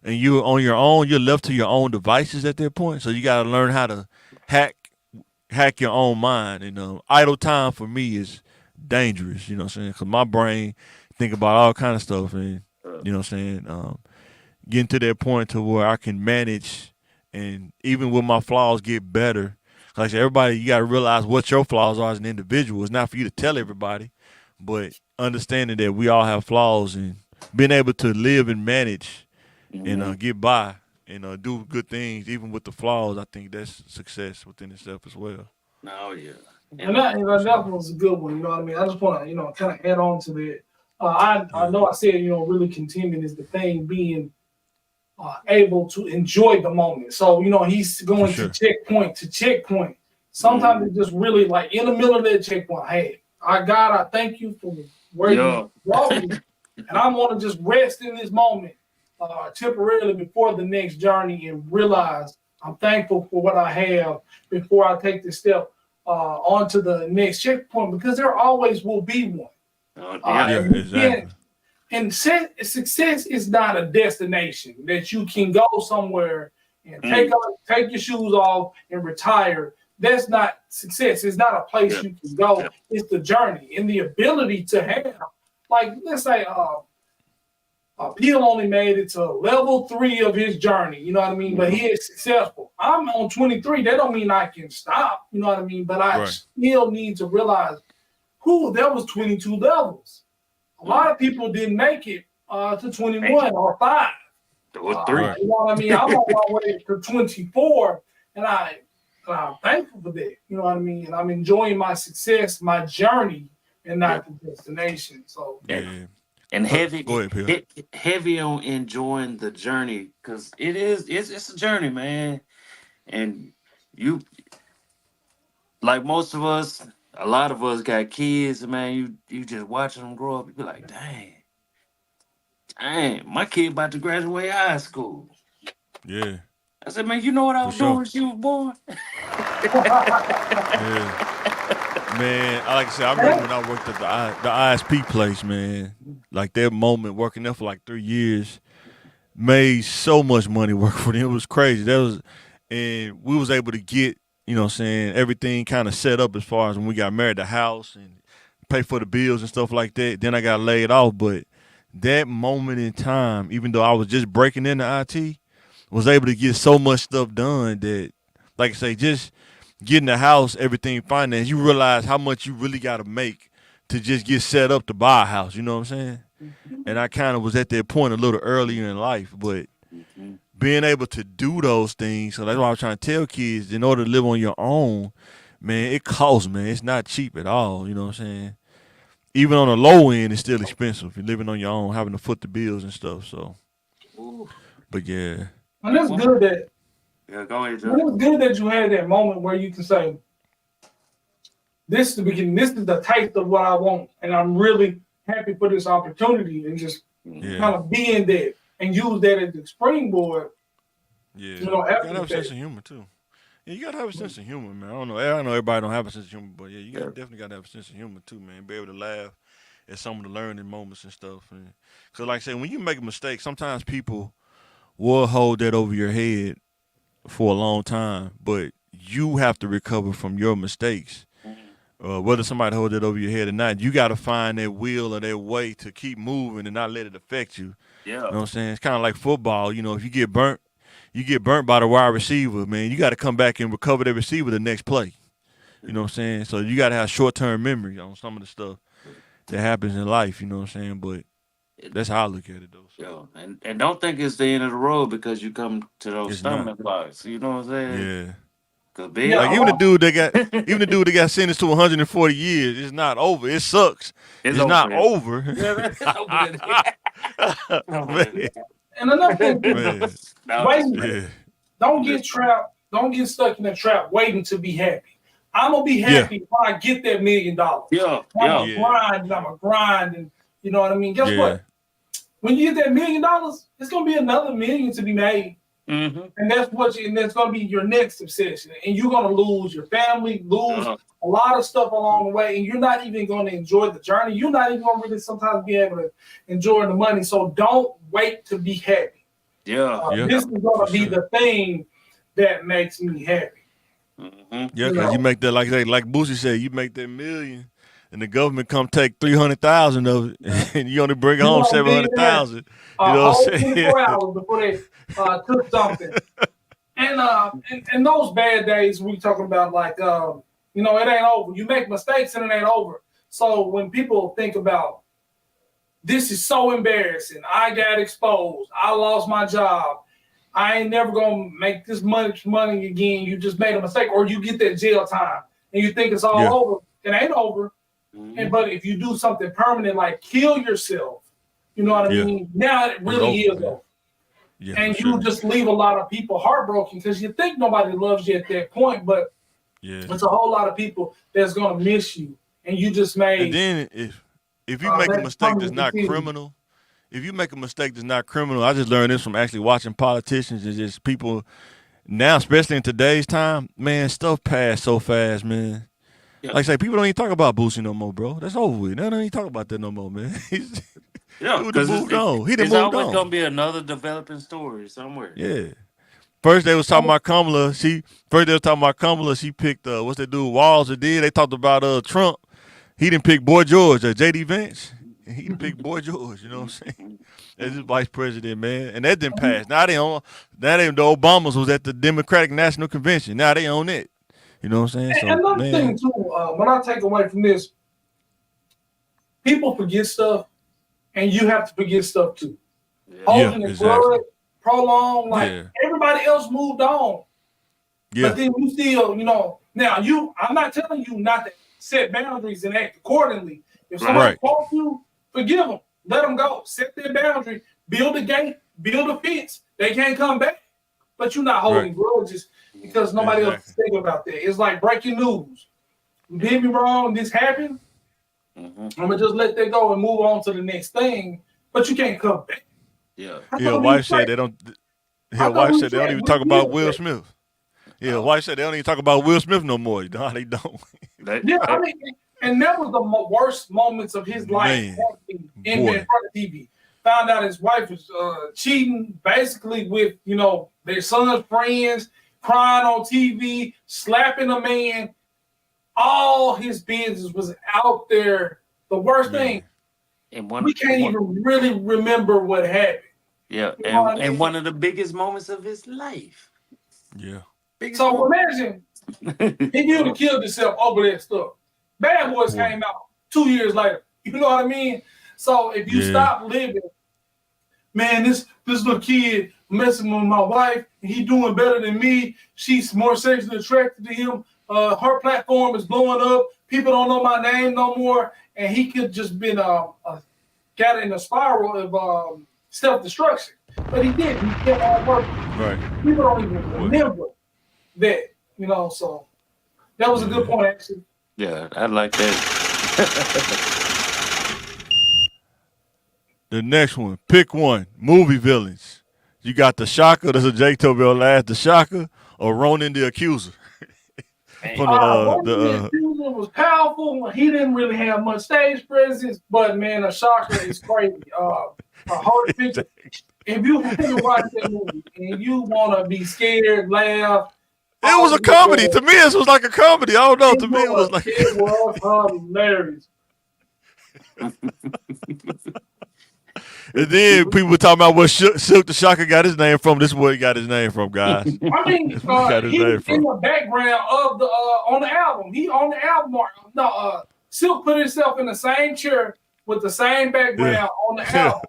and you're on your own, you're left to your own devices at that point. So you got to learn how to hack hack your own mind. And idle time for me is dangerous. You know what I'm saying? Because my brain think about all kind of stuff, and you know what I'm saying. Getting to that point to where I can manage, and even with my flaws, get better. Like I said, everybody, you got to realize what your flaws are as an individual. It's not for you to tell everybody, but understanding that we all have flaws and being able to live and manage and mm-hmm, get by and do good things, even with the flaws, I think that's success within itself as well. no, yeah, And and that was a good one. You know what I mean? I just want to, kind of add on to that. I Yeah, know I said, really contending is the thing being able to enjoy the moment. So, he's for going to sure. checkpoint to checkpoint. Sometimes mm-hmm, it's just really like in the middle of that checkpoint. Hey, I thank you for where you yeah, brought me. And I want to just rest in this moment temporarily before the next journey and realize I'm thankful for what I have before I take this step. on to the next checkpoint because there always will be one. Yeah, exactly. And success is not a destination that you can go somewhere and take your shoes off and retire. That's not success. It's not a place you can go. It's the journey and the ability to have, like, let's say, Peel only made it to level 3 of his journey. You know what I mean? But he is successful. I'm on 23. That don't mean I can stop. You know what I mean? But I still need to realize, that was 22 levels. A lot of people didn't make it to 21 or 5. Or 3. You know what I mean? I'm on my way to 24, and I'm thankful for that. You know what I mean? And I'm enjoying my success, my journey, and not the destination. So and heavy, go ahead, heavy on enjoying the journey because it's a journey, man. And you, like most of us, a lot of us got kids, man. You just watching them grow up. You be like, dang, my kid about to graduate high school. Yeah. I said, man, you know what I was doing when she was born? Yeah. Man, like I said, I remember when I worked at the ISP place, man. Like that moment, working there for like 3 years, made so much money working for them. It was crazy. And we was able to get, you know what I'm saying, everything kind of set up as far as when we got married, the house and pay for the bills and stuff like that. Then I got laid off. But that moment in time, even though I was just breaking into IT, was able to get so much stuff done that, like I say, just getting the house, everything financed, you realize how much you really got to make to just get set up to buy a house. You know what I'm saying? And I kind of was at that point a little earlier in life, but being able to do those things, so that's why I was trying to tell kids, in order to live on your own, man, it costs, man. It's not cheap at all. You know what I'm saying? Even on the low end, it's still expensive. You're living on your own, having to foot the bills and stuff. So, but yeah. And it's good that. Yeah, go ahead, Joe. It's good that you had that moment where you can say, "This is the beginning. This is the taste of what I want, and I'm really happy for this opportunity." And just kind of be in that and use that as the springboard. Yeah, you know, you gotta have a sense of humor too. Yeah, you gotta have a sense of humor, man. I know everybody don't have a sense of humor, but yeah, you definitely gotta have a sense of humor too, man. Be able to laugh at some of the learning moments and stuff. Because, like I said, when you make a mistake, sometimes people will hold that over your head for a long time, but you have to recover from your mistakes. Whether somebody hold it over your head or not, you got to find that will or that way to keep moving and not let it affect you. Yeah. You know what I'm saying? It's kind of like football. You know, if you get burnt by the wide receiver, man, you got to come back and recover the receiver the next play. You know what I'm saying? So you got to have short-term memory on some of the stuff that happens in life. You know what I'm saying? But that's how I look at it, though. So. Yeah, and don't think it's the end of the road because you come to those stomach blocks. You know what I'm saying? Yeah. Like even the dude that got sentenced to 140 years, it's not over. It sucks. It's not over. Yeah, that's over. And another thing, don't get trapped. Don't get stuck in the trap waiting to be happy. I'm gonna be happy when I get that $1 million. Yeah, I'm gonna grind, and you know what I mean. Guess what? When you get that $1 million, it's gonna be another million to be made. Mm-hmm. And that's going to be your next obsession. And you're going to lose your family, lose a lot of stuff along the way. And you're not even going to enjoy the journey. You're not even going to really sometimes be able to enjoy the money. So don't wait to be happy. This is going to be the thing that makes me happy. Mm-hmm. Yeah, because you make that, like Boosie said, you make that $1 million. And the government come take 300,000 of it, and you only bring home 700,000. You know what I'm saying? 24 hours before they took something. And those bad days we talking about, like it ain't over. You make mistakes and it ain't over. So when people think about this is so embarrassing, I got exposed, I lost my job, I ain't never gonna make this much money again. You just made a mistake, or you get that jail time and you think it's all over. It ain't over. Mm-hmm. But if you do something permanent, like kill yourself, you know what I mean? Now it really is over. Yeah, and you just leave a lot of people heartbroken because you think nobody loves you at that point, but it's a whole lot of people that's gonna miss you, and you just made. And then if you make a mistake that's not criminal, I just learned this from actually watching politicians and just people now, especially in today's time, man, stuff passed so fast, man. Yeah. Like I say, people don't even talk about Boosie no more, bro. That's over with. They don't even talk about that no more, man. Yeah, Dude done because moved on. He done it's moved always gonna on. be another developing story somewhere. Yeah. First they was talking about Kamala. She picked what's that dude Walls that did. They talked about Trump. He didn't pick Boy George, JD Vance. He didn't pick Boy George, you know what I'm saying? As his vice president, man. And that didn't pass. Now the Obamas was at the Democratic National Convention. Now they own it. You know what I'm saying? So And another man. thing too, when I take away from this, people forget stuff, and you have to forget stuff too. Yeah. Holding the exactly. blood, prolonged, like Yeah. everybody else moved on. Yeah. But then you still, now I'm not telling you not to set boundaries and act accordingly. If somebody Right. calls you, forgive them, let them go, set their boundary, build a gate, build a fence. They can't come back. But you're not holding grudges because nobody else is thinking about that. It's like breaking news. You did me wrong, this happened. I'm gonna just let that go and move on to the next thing. But you can't come back. Yeah. Yeah, wife said they don't. Yeah, wife said they don't even talk about Will Smith. Yeah, wife said they don't even talk about Will Smith no more. No, they don't. Yeah, I mean, and that was the worst moments of his life in front of TV. Found out his wife was cheating, basically with their son's friends, crying on TV, slapping a man. All his business was out there. The worst thing, we can't even really remember what happened. Yeah, and one of the biggest moments of his life. Yeah. So imagine he would have killed himself over that stuff. Bad Boys came out 2 years later. You know what I mean? So if you stop living, man, this little kid messing with my wife, he doing better than me. She's more sexually attracted to him. Her platform is blowing up. People don't know my name no more, and he could just been got in a spiral of self-destruction. But he didn't. He kept on working. Right. People don't even remember that, so that was a good point, actually. Yeah, I like that. The next one, pick one. Movie villains. You got the Shocker. That's a Jake told me last. The Shocker or Ronan the Accuser. Ronan the Accuser was powerful. He didn't really have much stage presence, but man, a Shocker is crazy. A hard picture. If you want to watch that movie and you want to be scared, laugh. It was a comedy. To me, it was like a comedy. I don't know. To me, it was like it was hilarious. And then people were talking about where Silk the Shocker got his name from. This is where he got his name from, guys. I mean, he's in the background of the on the album. He on the album art. No, Silk put himself in the same chair with the same background on the album.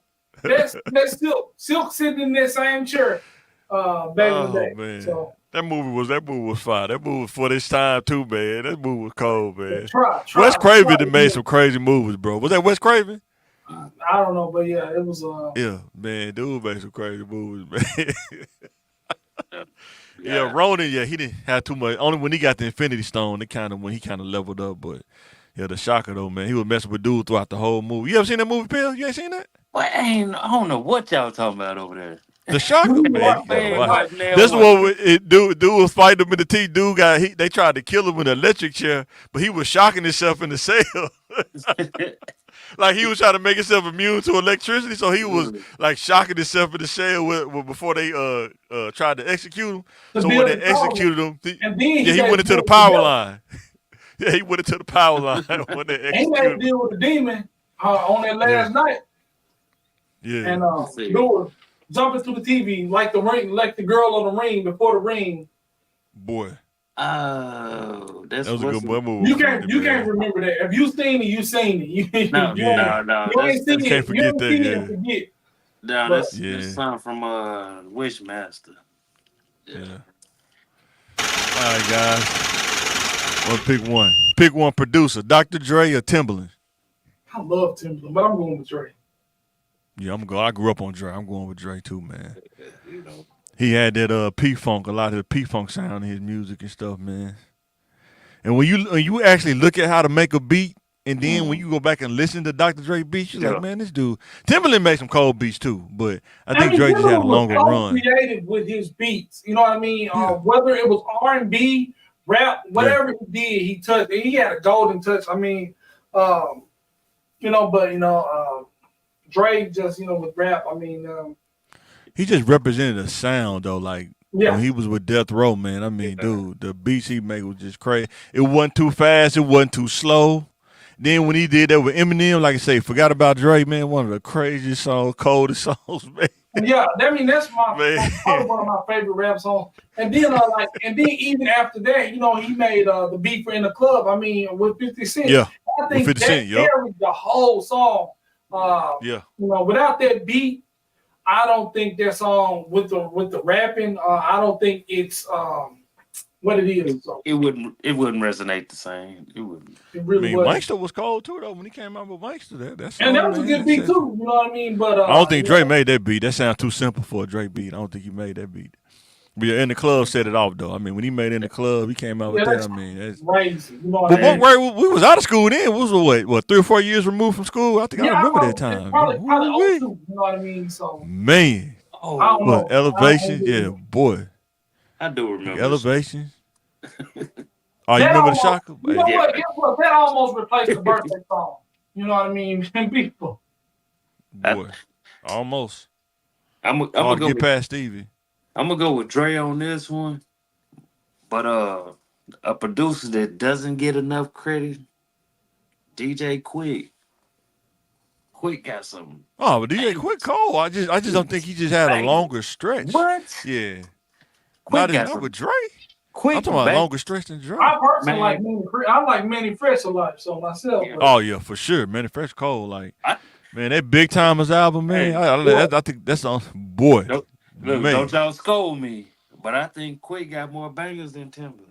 That's Silk. Silk sitting in that same chair back in the day. Man. So That movie was fire. That movie was for this time too, man. That movie was cold, man. Wes Craven that made some crazy movies, bro. Was that Wes Craven? I don't know, but yeah, it was. Yeah, man, dude made some crazy movies, man. Yeah, Ronan, he didn't have too much. Only when he got the Infinity Stone, when he kind of leveled up. But yeah, the Shocker though, man, he was messing with dude throughout the whole movie. You ever seen that movie, Pill? You ain't seen that? Well, I don't know what y'all talking about over there. The Shocker, man. This one, dude was fighting him in the teeth. Dude they tried to kill him with an electric chair, but he was shocking himself in the cell. Like he was trying to make himself immune to electricity, so he was like shocking himself in the cell before they tried to execute him. So when they executed him, he went into the power line. Yeah, he went into the power line when they executed him. He had to deal with the demon on that last night. Yeah, and dude jumping through the TV like the ring, like the girl on the ring before the ring. Boy. Oh, that was a good movie. You can't remember that. If you seen it, you seen it. No. You ain't seen it. Can't forget that. Forget. No, that's something from Wishmaster. Yeah. All right, guys. Well, pick one. Pick one producer, Dr. Dre or Timbaland. I love Timbaland, but I'm going with Dre. Yeah, I grew up on Dre. I'm going with Dre too, man. He had that P-Funk, a lot of the P-Funk sound in his music and stuff, man. And when you actually look at how to make a beat, and then when you go back and listen to Dr. Dre beats, you're like, man, this dude. Timbaland made some cold beats too, but I think Dre just had a longer run. Creative with his beats, you know what I mean? Whether it was R&B, rap, whatever he did, he touched. He had a golden touch. I mean, Dre just with rap. I mean, he just represented a sound though, like. yeah, When he was with Death Row, man, I mean, dude, the beats he made was just crazy. It wasn't too fast, it wasn't too slow. Then when he did that with Eminem, like I say, Forgot About Dre, man, one of the craziest songs, coldest songs, man. yeah. I mean, that's probably Man. one of my favorite rap songs. And then even after that, he made the beat for In the Club. I mean, with 50 Cent. Yeah, I think with 50 that Cent, yup. carried the whole song. Yeah. Without that beat, I don't think that song with the rapping. I don't think it's what it is. So It wouldn't resonate the same. It wouldn't. it I really mean, was. Wankster was cold too, though, when he came out with Wankster. That song, And that was a man, good beat too. You know what I mean? But I don't think Dre made that beat. That sounds too simple for a Dre beat. I don't think he made that beat. But yeah, In the Club set it off, though. I mean, when he made In the Club, he came out with that. I mean, that's crazy. You know But what I mean? we was out of school then. We was what 3 or 4 years removed from school. I think I remember that time. Probably Woo-wee. 02, you know what I mean? So Man, I don't know. Elevation, yeah, boy, I do remember. Elevation. Oh, you That remember the almost- Shocker? You know what? Guess what? That almost replaced the birthday song. You know what I mean? And people. Boy, almost. I'm Hard gonna to go. get past Stevie. I'm gonna go with Dre on this one. But a producer that doesn't get enough credit, DJ Quick. Quick got some. Oh, but DJ Quick Cole. I just don't think he just had a longer stretch. What? Yeah. Quick Not got as some. with Dre. Quick. I'm talking about bang- longer stretch than Dre. I personally Man. like Manny Fresh a lot, so myself. Yeah. but- Oh yeah, for sure. Manny Fresh Cole, like I- man, that Big Timers album, man. Hey, I think that's on boy. Look, Man. don't y'all scold me, but I think Quick got more bangers than Timberland.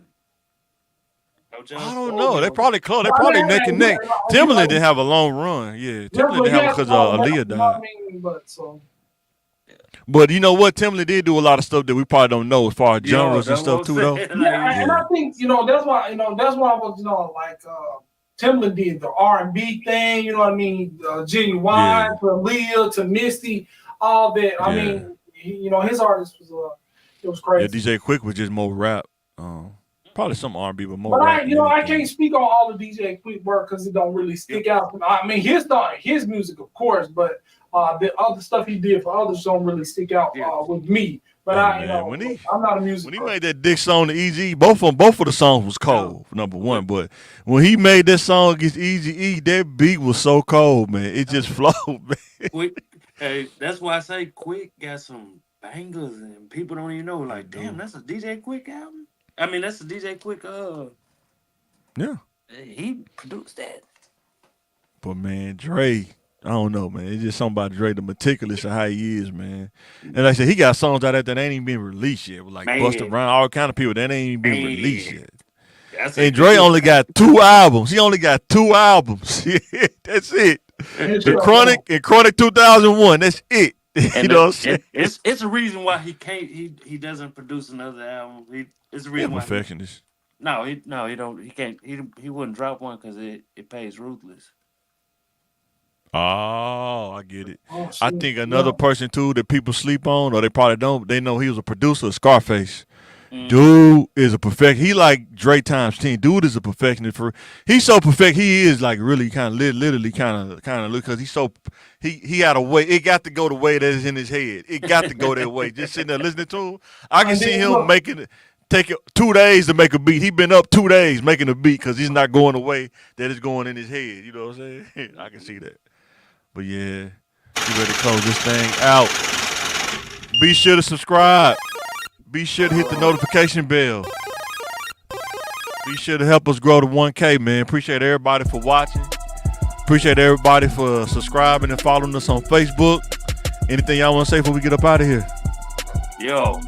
Don't y'all I don't scold know. me. They probably close. They Well, probably man, neck and yeah, neck. yeah, Timberland yeah. didn't have a long run. Yeah, Yeah, Timberland but didn't have yeah, it because no, Aaliyah you know what died. I mean? But so But you know what? Timberland did do a lot of stuff that we probably don't know as far as genres and that's stuff what too, I'm though. saying. yeah, and I think that's why I was like Timberland did the R&B thing. You know what I mean? Genuine Yeah. to Leah to Misty, all that. I Yeah. mean, his artist was it was Yeah, crazy. DJ Quick was just more rap. Probably some R&B, but more But rap. I can't speak on all the DJ Quick work because it don't really stick out. I mean, his music, of course, but the other stuff he did for others don't really stick out with me. But Hey, man, when he- I'm not a music. When he person. made that Dick song to Easy, both of the songs was cold. Number one, but when he made that song against Easy E, that beat was so cold, man. It just flowed, man. Quick, hey, that's why I say Quick got some bangers and people don't even know. Like, damn, that's a DJ Quick album. I mean, that's a DJ Quick. Yeah, He produced that. but man, Dre, I don't know, man. It's just something about Dre, the meticulous of how he is, man. And like I said, he got songs out there that ain't even been released yet. With like Man. Busta Rhymes, all kind of people that ain't even been Man. released yet. That's And Dre only got 2 albums. He only got 2 albums. That's it. The Chronic and Chronic 2001. That's it. You know what I'm saying? It's a reason why he can't. He doesn't produce another album. It's a He's a reason why. perfectionist. No, he don't. He can't. He wouldn't drop one because it pays Ruthless. Oh, I get it. Oh, I shit. think another Yeah. person too that people sleep on, or they probably don't. They know he was a producer of Scarface. Mm. Dude is a perfect. He like Dre times 10. Dude is a perfectionist. He's so perfect. He is like really kind of literally kind of look because he's so he had a way. It got to go the way that is in his head. It got to go that way. Just sitting there listening to him, I can see him making it. Take it 2 days to make a beat. He been up 2 days making a beat because he's not going the way that it's going in his head. You know what I'm saying? I can see that. But yeah, you ready to close this thing out. Be sure to subscribe. Be sure to hit the notification bell. Be sure to help us grow to 1K, man. Appreciate everybody for watching. Appreciate everybody for subscribing and following us on Facebook. Anything y'all want to say before we get up out of here? Yo,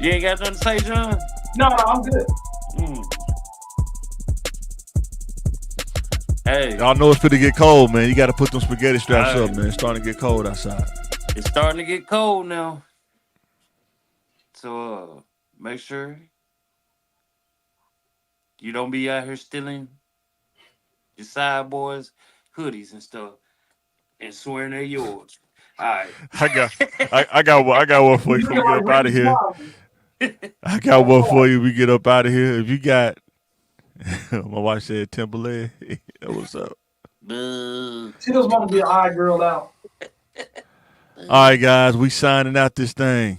you ain't got nothing to say, John? No, I'm good. Mm. Hey, Y'all know it's finna get cold, man. You got to put them spaghetti straps All up, right. man. It's starting to get cold outside. it's starting to get cold now. So make sure you don't be out here stealing your side boys' hoodies and stuff and swearing they're yours. All right. I got one for you before we get up out of here. I got one for you. We get up out of here. If you got, my wife said Timberland. What's up? Boo. She just want to be an eye girl out. All right, guys, we signing out this thing.